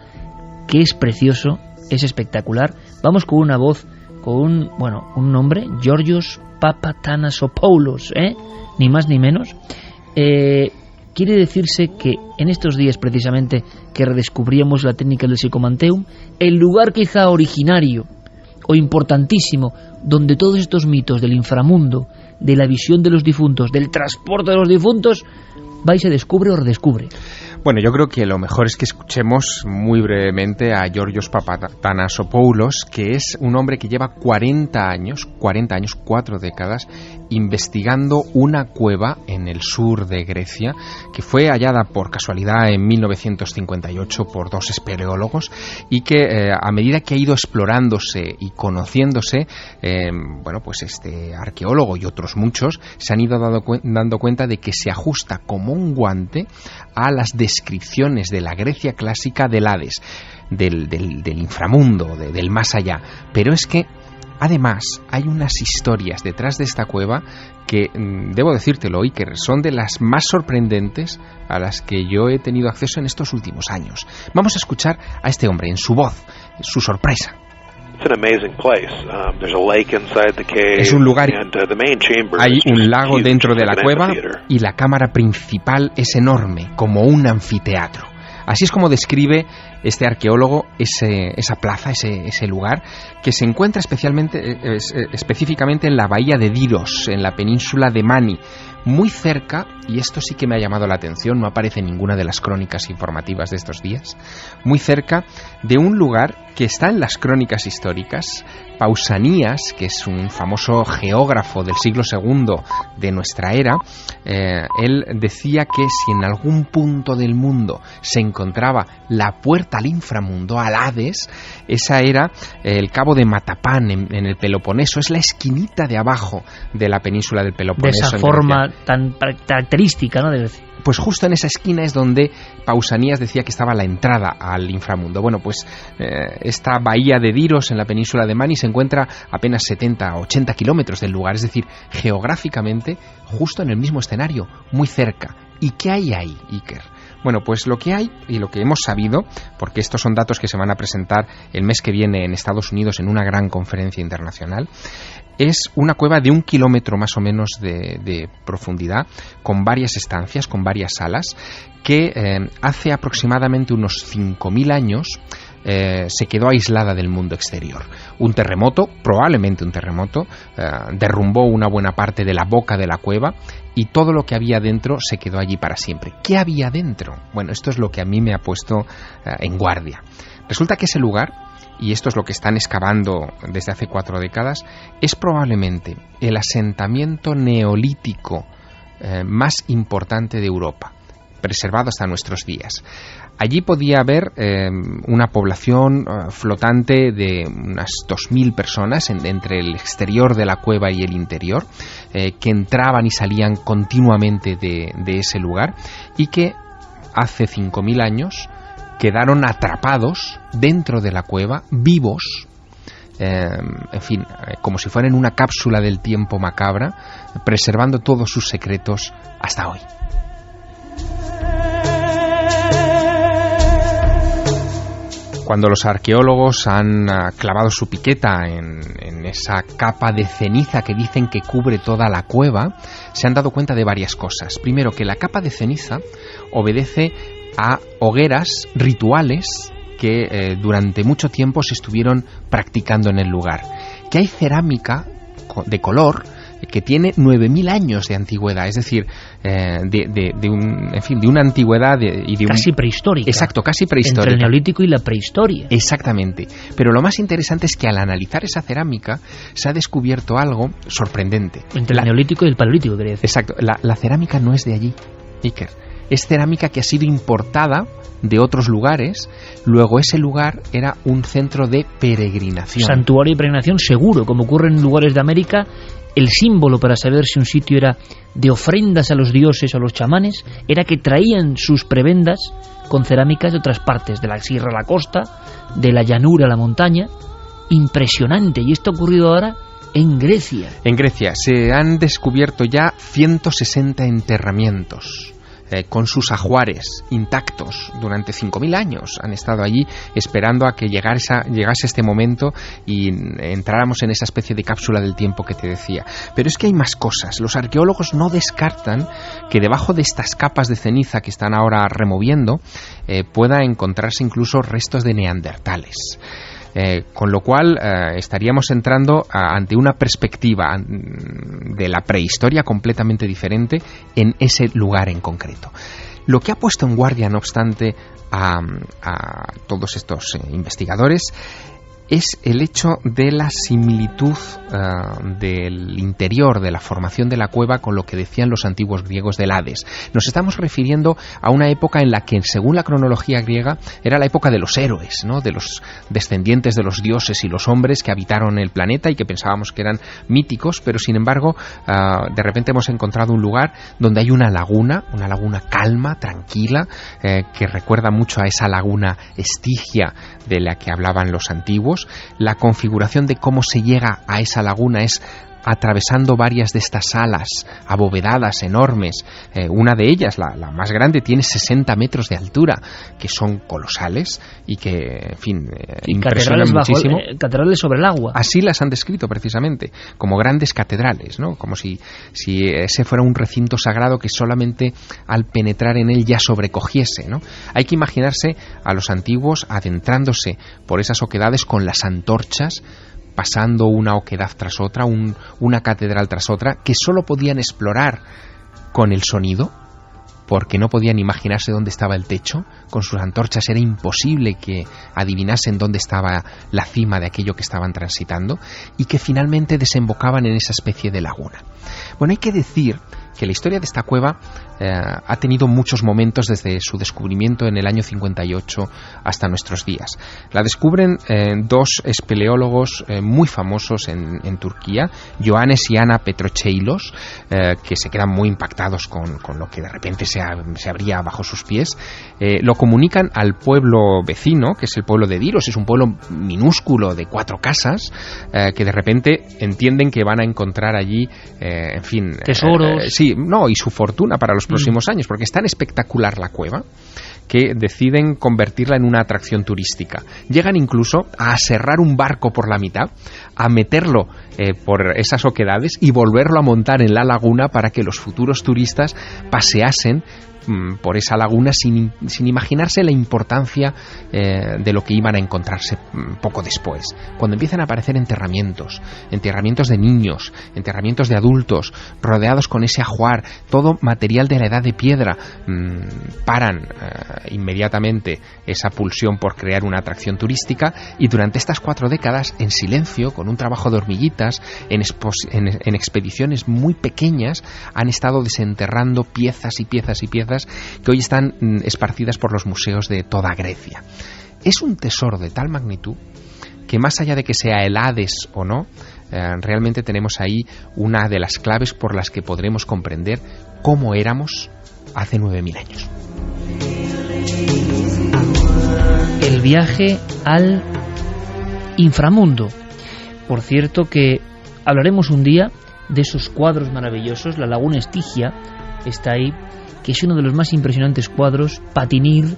que es precioso, es espectacular. Vamos con una voz, con un nombre, Georgios Papatanasopoulos, ni más ni menos. Quiere decirse que en estos días, precisamente, que redescubríamos la técnica del Psychomanteum, el lugar quizá originario o importantísimo donde todos estos mitos del inframundo, de la visión de los difuntos, del transporte de los difuntos, va y se descubre o redescubre. Bueno, yo creo que lo mejor es que escuchemos muy brevemente a Georgios Papatanasopoulos, que es un hombre que lleva 40 años, 4 décadas, investigando una cueva en el sur de Grecia, que fue hallada por casualidad en 1958 por 2 espeleólogos, y que a medida que ha ido explorándose y conociéndose, bueno, pues este arqueólogo y otros muchos se han ido dando cuenta de que se ajusta como un guante a las descripciones de la Grecia clásica del Hades, del inframundo, del más allá. Pero es que además hay unas historias detrás de esta cueva que, debo decírtelo, Iker, son de las más sorprendentes a las que yo he tenido acceso en estos últimos años. Vamos a escuchar a este hombre en su voz, su sorpresa. Es un lugar, hay un lago dentro de la cueva y la cámara principal es enorme, como un anfiteatro. Así es como describe este arqueólogo esa plaza, ese lugar, que se encuentra específicamente en la bahía de Diros, en la península de Mani, muy cerca, y esto sí que me ha llamado la atención, no aparece en ninguna de las crónicas informativas de estos días, muy cerca de un lugar que está en las crónicas históricas. Pausanias, que es un famoso geógrafo del siglo II de nuestra era, él decía que si en algún punto del mundo se encontraba la puerta al inframundo, al Hades, esa era el cabo de Matapán en el Peloponeso, es la esquinita de abajo de la península del Peloponeso. De esa forma tan característica, ¿no? Pues justo en esa esquina es donde Pausanias decía que estaba la entrada al inframundo. Bueno, pues esta bahía de Diros en la península de Mani se encuentra apenas 70 o 80 kilómetros del lugar, es decir, geográficamente justo en el mismo escenario, muy cerca. ¿Y qué hay ahí, Iker? Bueno, pues lo que hay y lo que hemos sabido, porque estos son datos que se van a presentar el mes que viene en Estados Unidos en una gran conferencia internacional, es una cueva de 1 kilómetro más o menos de profundidad, con varias estancias, con varias salas, que hace aproximadamente unos 5.000 años se quedó aislada del mundo exterior. Un terremoto, probablemente un terremoto, derrumbó una buena parte de la boca de la cueva y todo lo que había dentro se quedó allí para siempre. ¿Qué había dentro? Bueno, esto es lo que a mí me ha puesto en guardia. Resulta que ese lugar, y esto es lo que están excavando desde hace 4 décadas, es probablemente el asentamiento neolítico más importante de Europa, preservado hasta nuestros días. Allí podía haber una población flotante de unas 2.000 personas entre el exterior de la cueva y el interior, que entraban y salían continuamente de ese lugar y que hace 5.000 años quedaron atrapados dentro de la cueva, vivos, en fin, como si fueran una cápsula del tiempo macabra, preservando todos sus secretos hasta hoy. Cuando los arqueólogos han clavado su piqueta en esa capa de ceniza que dicen que cubre toda la cueva, se han dado cuenta de varias cosas. Primero, que la capa de ceniza obedece a hogueras rituales que durante mucho tiempo se estuvieron practicando en el lugar. Que hay cerámica de color que tiene 9.000 años de antigüedad, es decir, de una antigüedad casi prehistórica. Exacto, casi prehistórica. Entre el neolítico y la prehistoria. Exactamente. Pero lo más interesante es que al analizar esa cerámica se ha descubierto algo sorprendente. Entre el neolítico y el paleolítico, quería decir. Exacto. La cerámica no es de allí, Iker. Es cerámica que ha sido importada de otros lugares. Luego ese lugar era un centro de peregrinación. Santuario de peregrinación seguro, como ocurre en lugares de América. El símbolo para saber si un sitio era de ofrendas a los dioses o a los chamanes era que traían sus prebendas con cerámicas de otras partes, de la sierra a la costa, de la llanura a la montaña. Impresionante. Y esto ha ocurrido ahora en Grecia. En Grecia se han descubierto ya 160 enterramientos con sus ajuares intactos durante 5.000 años. Han estado allí esperando a que llegase este momento y entráramos en esa especie de cápsula del tiempo que te decía. Pero es que hay más cosas. Los arqueólogos no descartan que debajo de estas capas de ceniza que están ahora removiendo pueda encontrarse incluso restos de neandertales. Con lo cual estaríamos entrando ante una perspectiva de la prehistoria completamente diferente en ese lugar en concreto. Lo que ha puesto en guardia, no obstante, a todos estos investigadores es el hecho de la similitud del interior, de la formación de la cueva con lo que decían los antiguos griegos del Hades. Nos estamos refiriendo a una época en la que, según la cronología griega, era la época de los héroes, ¿no? De los descendientes de los dioses y los hombres que habitaron el planeta y que pensábamos que eran míticos, pero sin embargo, de repente hemos encontrado un lugar donde hay una laguna calma, tranquila, que recuerda mucho a esa laguna Estigia de la que hablaban los antiguos. La configuración de cómo se llega a esa laguna es atravesando varias de estas salas abovedadas enormes. Una de ellas, la más grande, tiene 60 metros de altura, que son colosales y que, en fin, impresionan muchísimo. Catedrales sobre el agua. Así las han descrito precisamente, como grandes catedrales, ¿no? Como si ese fuera un recinto sagrado que solamente al penetrar en él ya sobrecogiese, ¿no? Hay que imaginarse a los antiguos adentrándose por esas oquedades con las antorchas, pasando una oquedad tras otra, una catedral tras otra, que solo podían explorar con el sonido, porque no podían imaginarse dónde estaba el techo. Con sus antorchas era imposible que adivinasen dónde estaba la cima de aquello que estaban transitando, y que finalmente desembocaban en esa especie de laguna. Bueno, hay que decir que la historia de esta cueva ha tenido muchos momentos desde su descubrimiento en el año 58 hasta nuestros días. La descubren dos espeleólogos muy famosos en Turquía, Ioannis y Ana Petrocheilos, que se quedan muy impactados con lo que de repente se abría bajo sus pies. Lo comunican al pueblo vecino, que es el pueblo de Diros. Es un pueblo minúsculo de 4 casas, que de repente entienden que van a encontrar allí, en fin, tesoros. Y su fortuna para los próximos años, porque es tan espectacular la cueva que deciden convertirla en una atracción turística. Llegan incluso a aserrar un barco por la mitad, a meterlo por esas oquedades y volverlo a montar en la laguna para que los futuros turistas paseasen por esa laguna sin imaginarse la importancia de lo que iban a encontrarse poco después. Cuando empiezan a aparecer enterramientos de niños, enterramientos de adultos, rodeados con ese ajuar, todo material de la edad de piedra, paran inmediatamente esa pulsión por crear una atracción turística, y durante estas 4 décadas, en silencio, con un trabajo de hormiguitas, en expediciones muy pequeñas, han estado desenterrando piezas y piezas y piezas que hoy están esparcidas por los museos de toda Grecia. Es un tesoro de tal magnitud que, más allá de que sea el Hades o no, realmente tenemos ahí una de las claves por las que podremos comprender cómo éramos hace 9.000 años. El viaje al inframundo. Por cierto, que hablaremos un día de esos cuadros maravillosos. La laguna Estigia está ahí, que es uno de los más impresionantes cuadros, Patinir,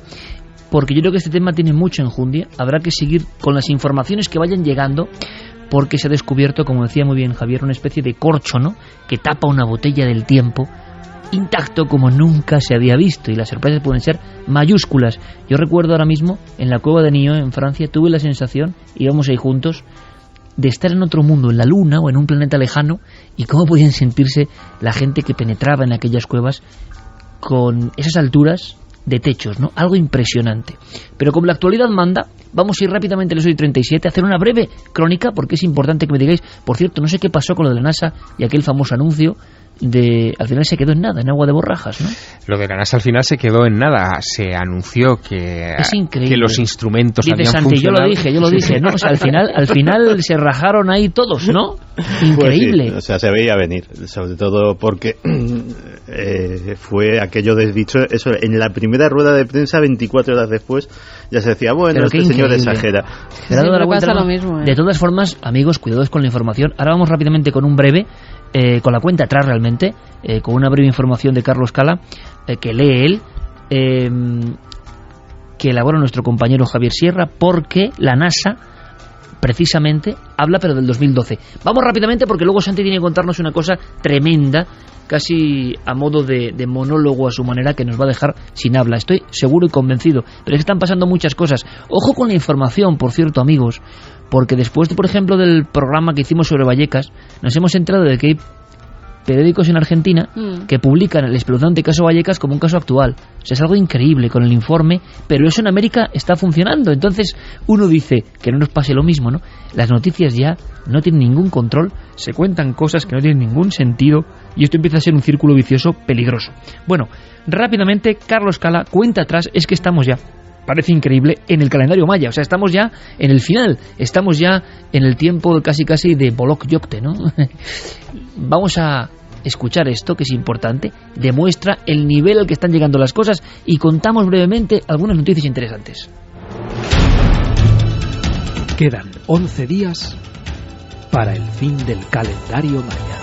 porque yo creo que este tema tiene mucha enjundia. Habrá que seguir con las informaciones que vayan llegando, porque se ha descubierto, como decía muy bien Javier, una especie de corcho, ¿no?, que tapa una botella del tiempo intacto como nunca se había visto, y las sorpresas pueden ser mayúsculas. Yo recuerdo ahora mismo, en la cueva de Nyon, en Francia, tuve la sensación, íbamos ahí juntos, de estar en otro mundo, en la luna o en un planeta lejano, y cómo podían sentirse la gente que penetraba en aquellas cuevas con esas alturas de techos, ¿no? Algo impresionante. Pero como la actualidad manda, vamos a ir rápidamente al episodio 37 a hacer una breve crónica, porque es importante que me digáis. Por cierto, no sé qué pasó con lo de la NASA y aquel famoso anuncio al final se quedó en nada, en agua de borrajas, ¿no? Lo de la NASA al final se quedó en nada. Se anunció que los instrumentos habían funcionado. Yo lo dije, ¿no? O sea, al final se rajaron ahí todos, ¿no? Increíble. Pues sí, o sea, se veía venir, sobre todo porque fue aquello desdicho, eso, en la primera rueda de prensa, 24 horas después, ya se decía, bueno, este señor exagera. Pasa lo mismo, De todas formas, amigos, cuidados con la información. Ahora vamos rápidamente con un breve, con la cuenta atrás realmente, con una breve información de Carlos Cala, que lee él, que elabora nuestro compañero Javier Sierra, porque la NASA precisamente habla, pero del 2012. Vamos rápidamente porque luego Santi tiene que contarnos una cosa tremenda, casi a modo de monólogo a su manera, que nos va a dejar sin habla. Estoy seguro y convencido, pero es que están pasando muchas cosas. Ojo con la información, por cierto, amigos, porque después, por ejemplo, del programa que hicimos sobre Vallecas, nos hemos enterado de que hay periódicos en Argentina que publican el espeluznante caso Vallecas como un caso actual. O sea, es algo increíble con el informe, pero eso en América está funcionando. Entonces uno dice que no nos pase lo mismo, ¿no? Las noticias ya no tienen ningún control, se cuentan cosas que no tienen ningún sentido y esto empieza a ser un círculo vicioso peligroso. Bueno, rápidamente, Carlos Cala, cuenta atrás, es que estamos ya, parece increíble, en el calendario maya. O sea, estamos ya en el final, estamos ya en el tiempo casi de Bolok Yokte, ¿no? Vamos a escuchar esto, que es importante, demuestra el nivel al que están llegando las cosas y contamos brevemente algunas noticias interesantes. Quedan 11 días para el fin del calendario maya.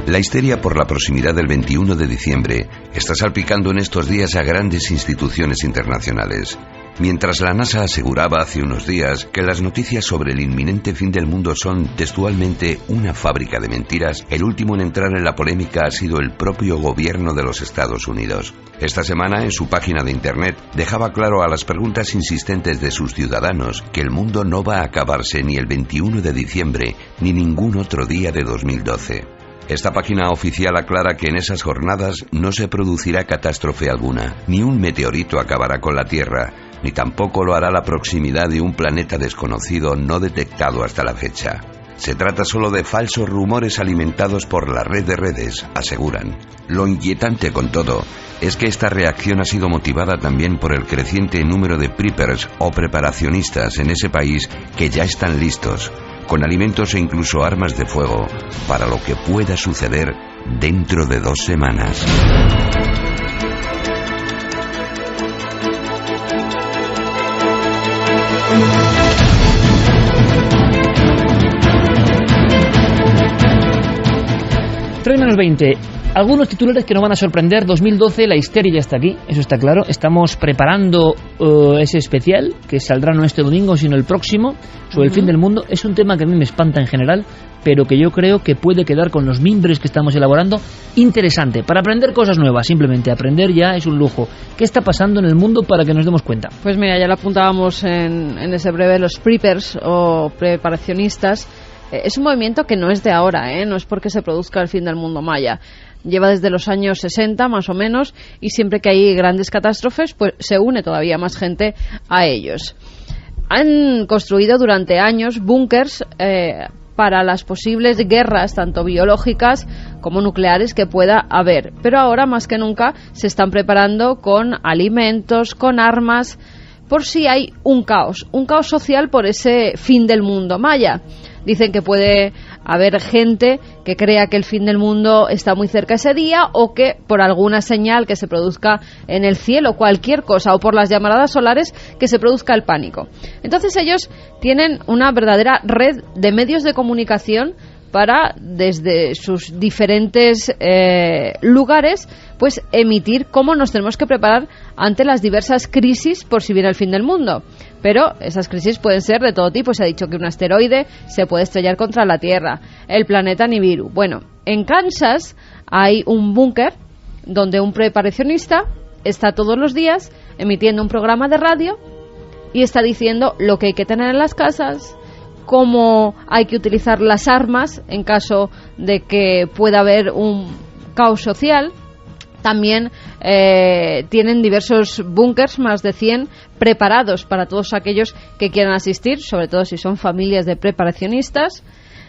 La histeria por la proximidad del 21 de diciembre está salpicando en estos días a grandes instituciones internacionales. Mientras la NASA aseguraba hace unos días que las noticias sobre el inminente fin del mundo son textualmente una fábrica de mentiras, el último en entrar en la polémica ha sido el propio gobierno de los Estados Unidos. Esta semana, en su página de internet, dejaba claro a las preguntas insistentes de sus ciudadanos que el mundo no va a acabarse ni el 21 de diciembre ni ningún otro día de 2012. Esta página oficial aclara que en esas jornadas no se producirá catástrofe alguna, ni un meteorito acabará con la Tierra, ni tampoco lo hará la proximidad de un planeta desconocido no detectado hasta la fecha. Se trata solo de falsos rumores alimentados por la red de redes, aseguran. Lo inquietante con todo es que esta reacción ha sido motivada también por el creciente número de preppers o preparacionistas en ese país que ya están listos, con alimentos e incluso armas de fuego, para lo que pueda suceder dentro de 2 semanas. Menos 20. Algunos titulares que nos van a sorprender. 2012, la histeria ya está aquí, eso está claro. Estamos preparando ese especial que saldrá no este domingo sino el próximo, sobre el fin del mundo. Es un tema que a mí me espanta en general, pero que yo creo que puede quedar con los mimbres que estamos elaborando interesante, para aprender cosas nuevas. Simplemente aprender ya es un lujo. ¿Qué está pasando en el mundo para que nos demos cuenta? Pues mira, ya lo apuntábamos en ese breve, los preppers o preparacionistas. Es un movimiento que no es de ahora, no es porque se produzca el fin del mundo maya. Lleva desde los años 60 más o menos, y siempre que hay grandes catástrofes pues se une todavía más gente a ellos. Han construido durante años búnkers para las posibles guerras tanto biológicas como nucleares que pueda haber, pero ahora más que nunca se están preparando con alimentos, con armas, por si hay un caos social por ese fin del mundo maya. Dicen que puede haber gente que crea que el fin del mundo está muy cerca ese día, o que por alguna señal que se produzca en el cielo, cualquier cosa, o por las llamaradas solares, que se produzca el pánico. Entonces ellos tienen una verdadera red de medios de comunicación para, desde sus diferentes lugares, pues emitir cómo nos tenemos que preparar ante las diversas crisis por si viene el fin del mundo. Pero esas crisis pueden ser de todo tipo. Se ha dicho que un asteroide se puede estrellar contra la Tierra, el planeta Nibiru. Bueno, en Kansas hay un búnker donde un preparacionista está todos los días emitiendo un programa de radio y está diciendo lo que hay que tener en las casas, cómo hay que utilizar las armas en caso de que pueda haber un caos social. También tienen diversos búnkers, más de 100, preparados para todos aquellos que quieran asistir, sobre todo si son familias de preparacionistas.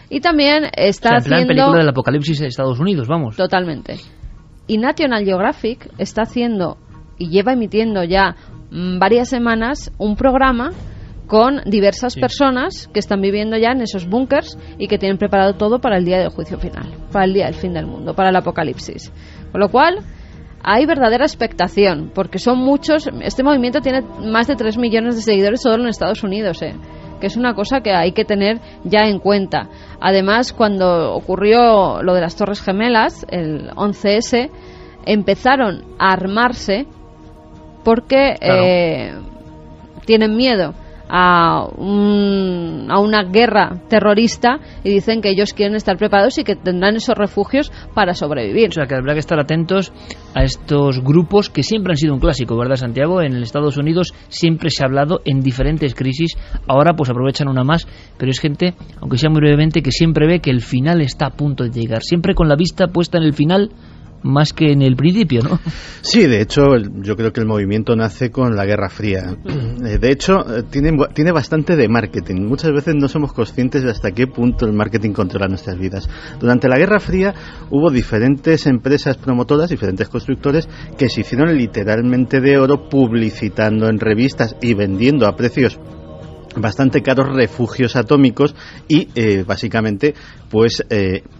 Y también está en plan haciendo... película del apocalipsis de Estados Unidos, vamos. Totalmente. Y National Geographic está haciendo, y lleva emitiendo ya varias semanas, un programa con diversas personas que están viviendo ya en esos búnkers y que tienen preparado todo para el día del juicio final, para el día del fin del mundo, para el apocalipsis. Con lo cual hay verdadera expectación, porque son muchos. Este movimiento tiene más de 3 millones de seguidores solo en Estados Unidos, que es una cosa que hay que tener ya en cuenta. Además, cuando ocurrió lo de las Torres Gemelas, el 11S, empezaron a armarse porque tienen miedo a una guerra terrorista y dicen que ellos quieren estar preparados y que tendrán esos refugios para sobrevivir. O sea, que habrá que estar atentos a estos grupos que siempre han sido un clásico, ¿verdad, Santiago? En Estados Unidos siempre se ha hablado en diferentes crisis, ahora pues aprovechan una más, pero es gente, aunque sea muy brevemente, que siempre ve que el final está a punto de llegar, siempre con la vista puesta en el final más que en el principio, ¿no? Sí, de hecho, yo creo que el movimiento nace con la Guerra Fría. De hecho, tiene bastante de marketing. Muchas veces no somos conscientes de hasta qué punto el marketing controla nuestras vidas. Durante la Guerra Fría hubo diferentes empresas promotoras, diferentes constructores, que se hicieron literalmente de oro publicitando en revistas y vendiendo a precios bastante caros refugios atómicos y básicamente pues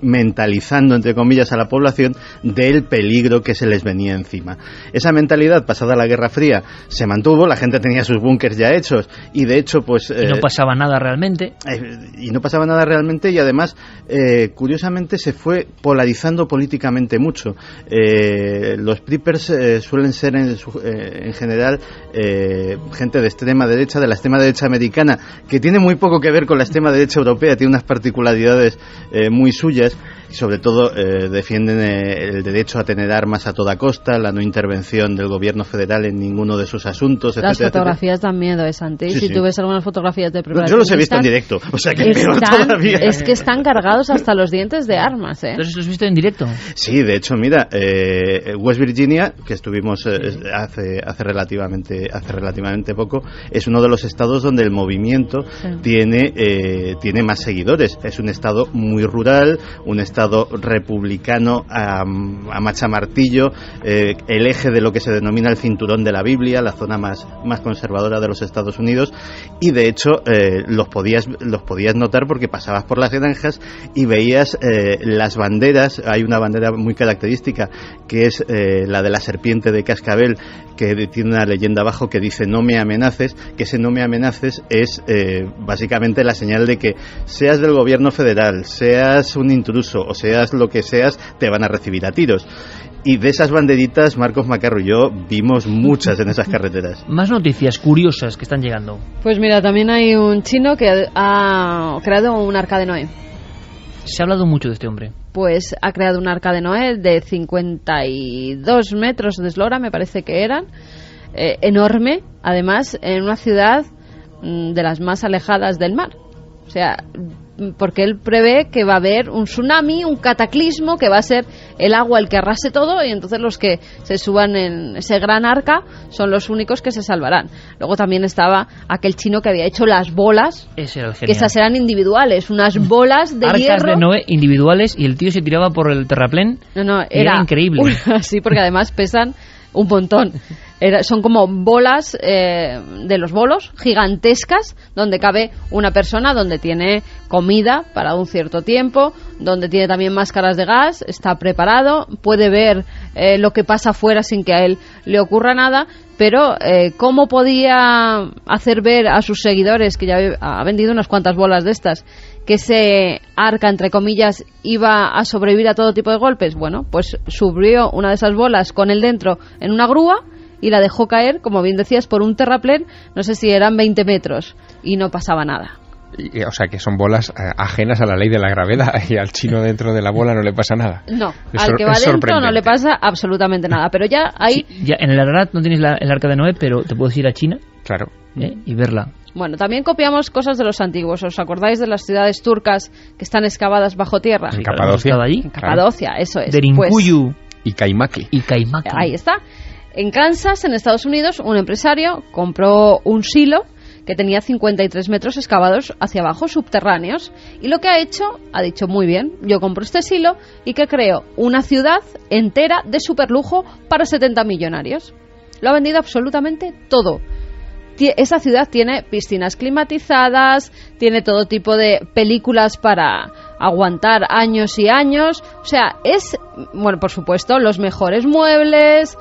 mentalizando entre comillas a la población del peligro que se les venía encima. Esa mentalidad pasada la Guerra Fría se mantuvo, la gente tenía sus búnkers ya hechos y de hecho pues y no pasaba nada realmente y además curiosamente se fue polarizando políticamente mucho. Los preppers suelen ser en general gente de extrema derecha, de la extrema derecha americana, que tiene muy poco que ver con la extrema derecha europea, tiene unas particularidades muy suyas, y sobre todo defienden el derecho a tener armas a toda costa, la no intervención del gobierno federal en ninguno de sus asuntos, Las etcétera, fotografías dan miedo, Santi. Sí, si sí. tú ves algunas fotografías de preparacionistas, yo los he visto en directo, o sea que peor todavía. Es que están cargados hasta los dientes de armas, ¿eh? Entonces los has visto en directo. Sí, de hecho, mira, West Virginia, que estuvimos hace relativamente poco, es uno de los estados donde el movimiento tiene más seguidores. Es un estado muy rural, un estado republicano a machamartillo, el eje de lo que se denomina el cinturón de la Biblia, la zona más conservadora de los Estados Unidos, y de hecho los podías notar porque pasabas por las granjas y veías las banderas. Hay una bandera muy característica que es la de la serpiente de cascabel, que tiene una leyenda abajo que dice "no me amenaces", que ese "no me amenaces" es básicamente la señal de que seas del gobierno federal, seas un intruso o seas lo que seas, te van a recibir a tiros. Y de esas banderitas, Marcos Macarro y yo vimos muchas en esas carreteras. Más noticias curiosas que están llegando. Pues mira, también hay un chino que ha creado un arca de Noé. Se ha hablado mucho de este hombre. Pues ha creado un arca de Noé de 52 metros de eslora, me parece que eran, enorme, además en una ciudad de las más alejadas del mar. O sea, porque él prevé que va a haber un tsunami, un cataclismo, que va a ser el agua el que arrase todo, y entonces los que se suban en ese gran arca son los únicos que se salvarán. Luego también estaba aquel chino que había hecho las bolas, ese era el genial. que esas eran individuales, unas bolas de Arcas hierro. de Noé individuales, y el tío se tiraba por el terraplén. No, era increíble. Sí, porque además pesan un montón. Son como bolas de los bolos gigantescas, donde cabe una persona, donde tiene comida para un cierto tiempo, donde tiene también máscaras de gas, está preparado, puede ver lo que pasa afuera sin que a él le ocurra nada. Pero ¿cómo podía hacer ver a sus seguidores, que ya ha vendido unas cuantas bolas de estas, que ese arca, entre comillas, iba a sobrevivir a todo tipo de golpes? Bueno, pues subió una de esas bolas con él dentro en una grúa y la dejó caer, como bien decías, por un terraplén, no sé si eran 20 metros, y no pasaba nada. O sea, que son bolas ajenas a la ley de la gravedad, y al chino dentro de la bola no le pasa nada. No, al que va dentro no le pasa absolutamente nada, pero ya hay... Sí, ya en el Ararat no tienes el arca de Noé, pero te puedes ir a China. Claro. Y verla. Bueno, también copiamos cosas de los antiguos. ¿Os acordáis de las ciudades turcas que están excavadas bajo tierra? En Capadocia. Allí. En Capadocia, eso es. Derinkuyu. Y Kaimaki. Ahí está. En Kansas, en Estados Unidos, un empresario compró un silo que tenía 53 metros excavados hacia abajo, subterráneos, y lo que ha hecho, ha dicho: muy bien, yo compro este silo y que creo una ciudad entera de superlujo para 70 millonarios. Lo ha vendido absolutamente todo. Esa ciudad tiene piscinas climatizadas, tiene todo tipo de películas para aguantar años y años. O sea, es, bueno, por supuesto, los mejores muebles.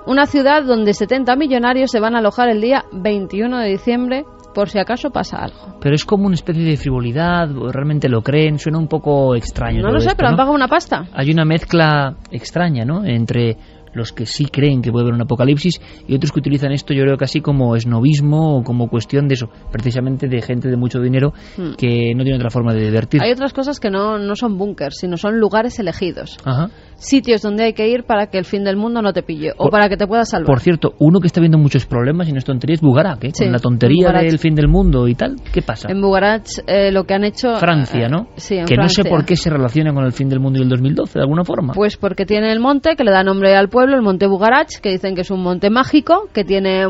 Una ciudad donde 70 millonarios se van a alojar el día 21 de diciembre por si acaso pasa algo. Pero es como una especie de frivolidad, ¿realmente lo creen? Suena un poco extraño. No lo sé, pero han pagado una pasta. Hay una mezcla extraña, ¿no?, entre los que sí creen que puede haber un apocalipsis, y otros que utilizan esto, yo creo, casi como esnovismo o como cuestión de eso, precisamente de gente de mucho dinero que no tiene otra forma de divertir. Hay otras cosas que no son búnkers, sino son lugares elegidos. Ajá. Sitios donde hay que ir para que el fin del mundo no te pille o para que te puedas salvar. Por cierto, uno que está viendo muchos problemas y no es tontería es Bugarak, ¿eh? Sí, con la tontería Bugarach. del fin del mundo y tal. ¿Qué pasa? En Bugarach lo que han hecho... Francia, ¿no? Sí, en que Francia. No sé por qué se relaciona con el fin del mundo y el 2012, de alguna forma. Pues porque tiene el monte que le da nombre al pueblo, el monte Bugarach, que dicen que es un monte mágico, que tiene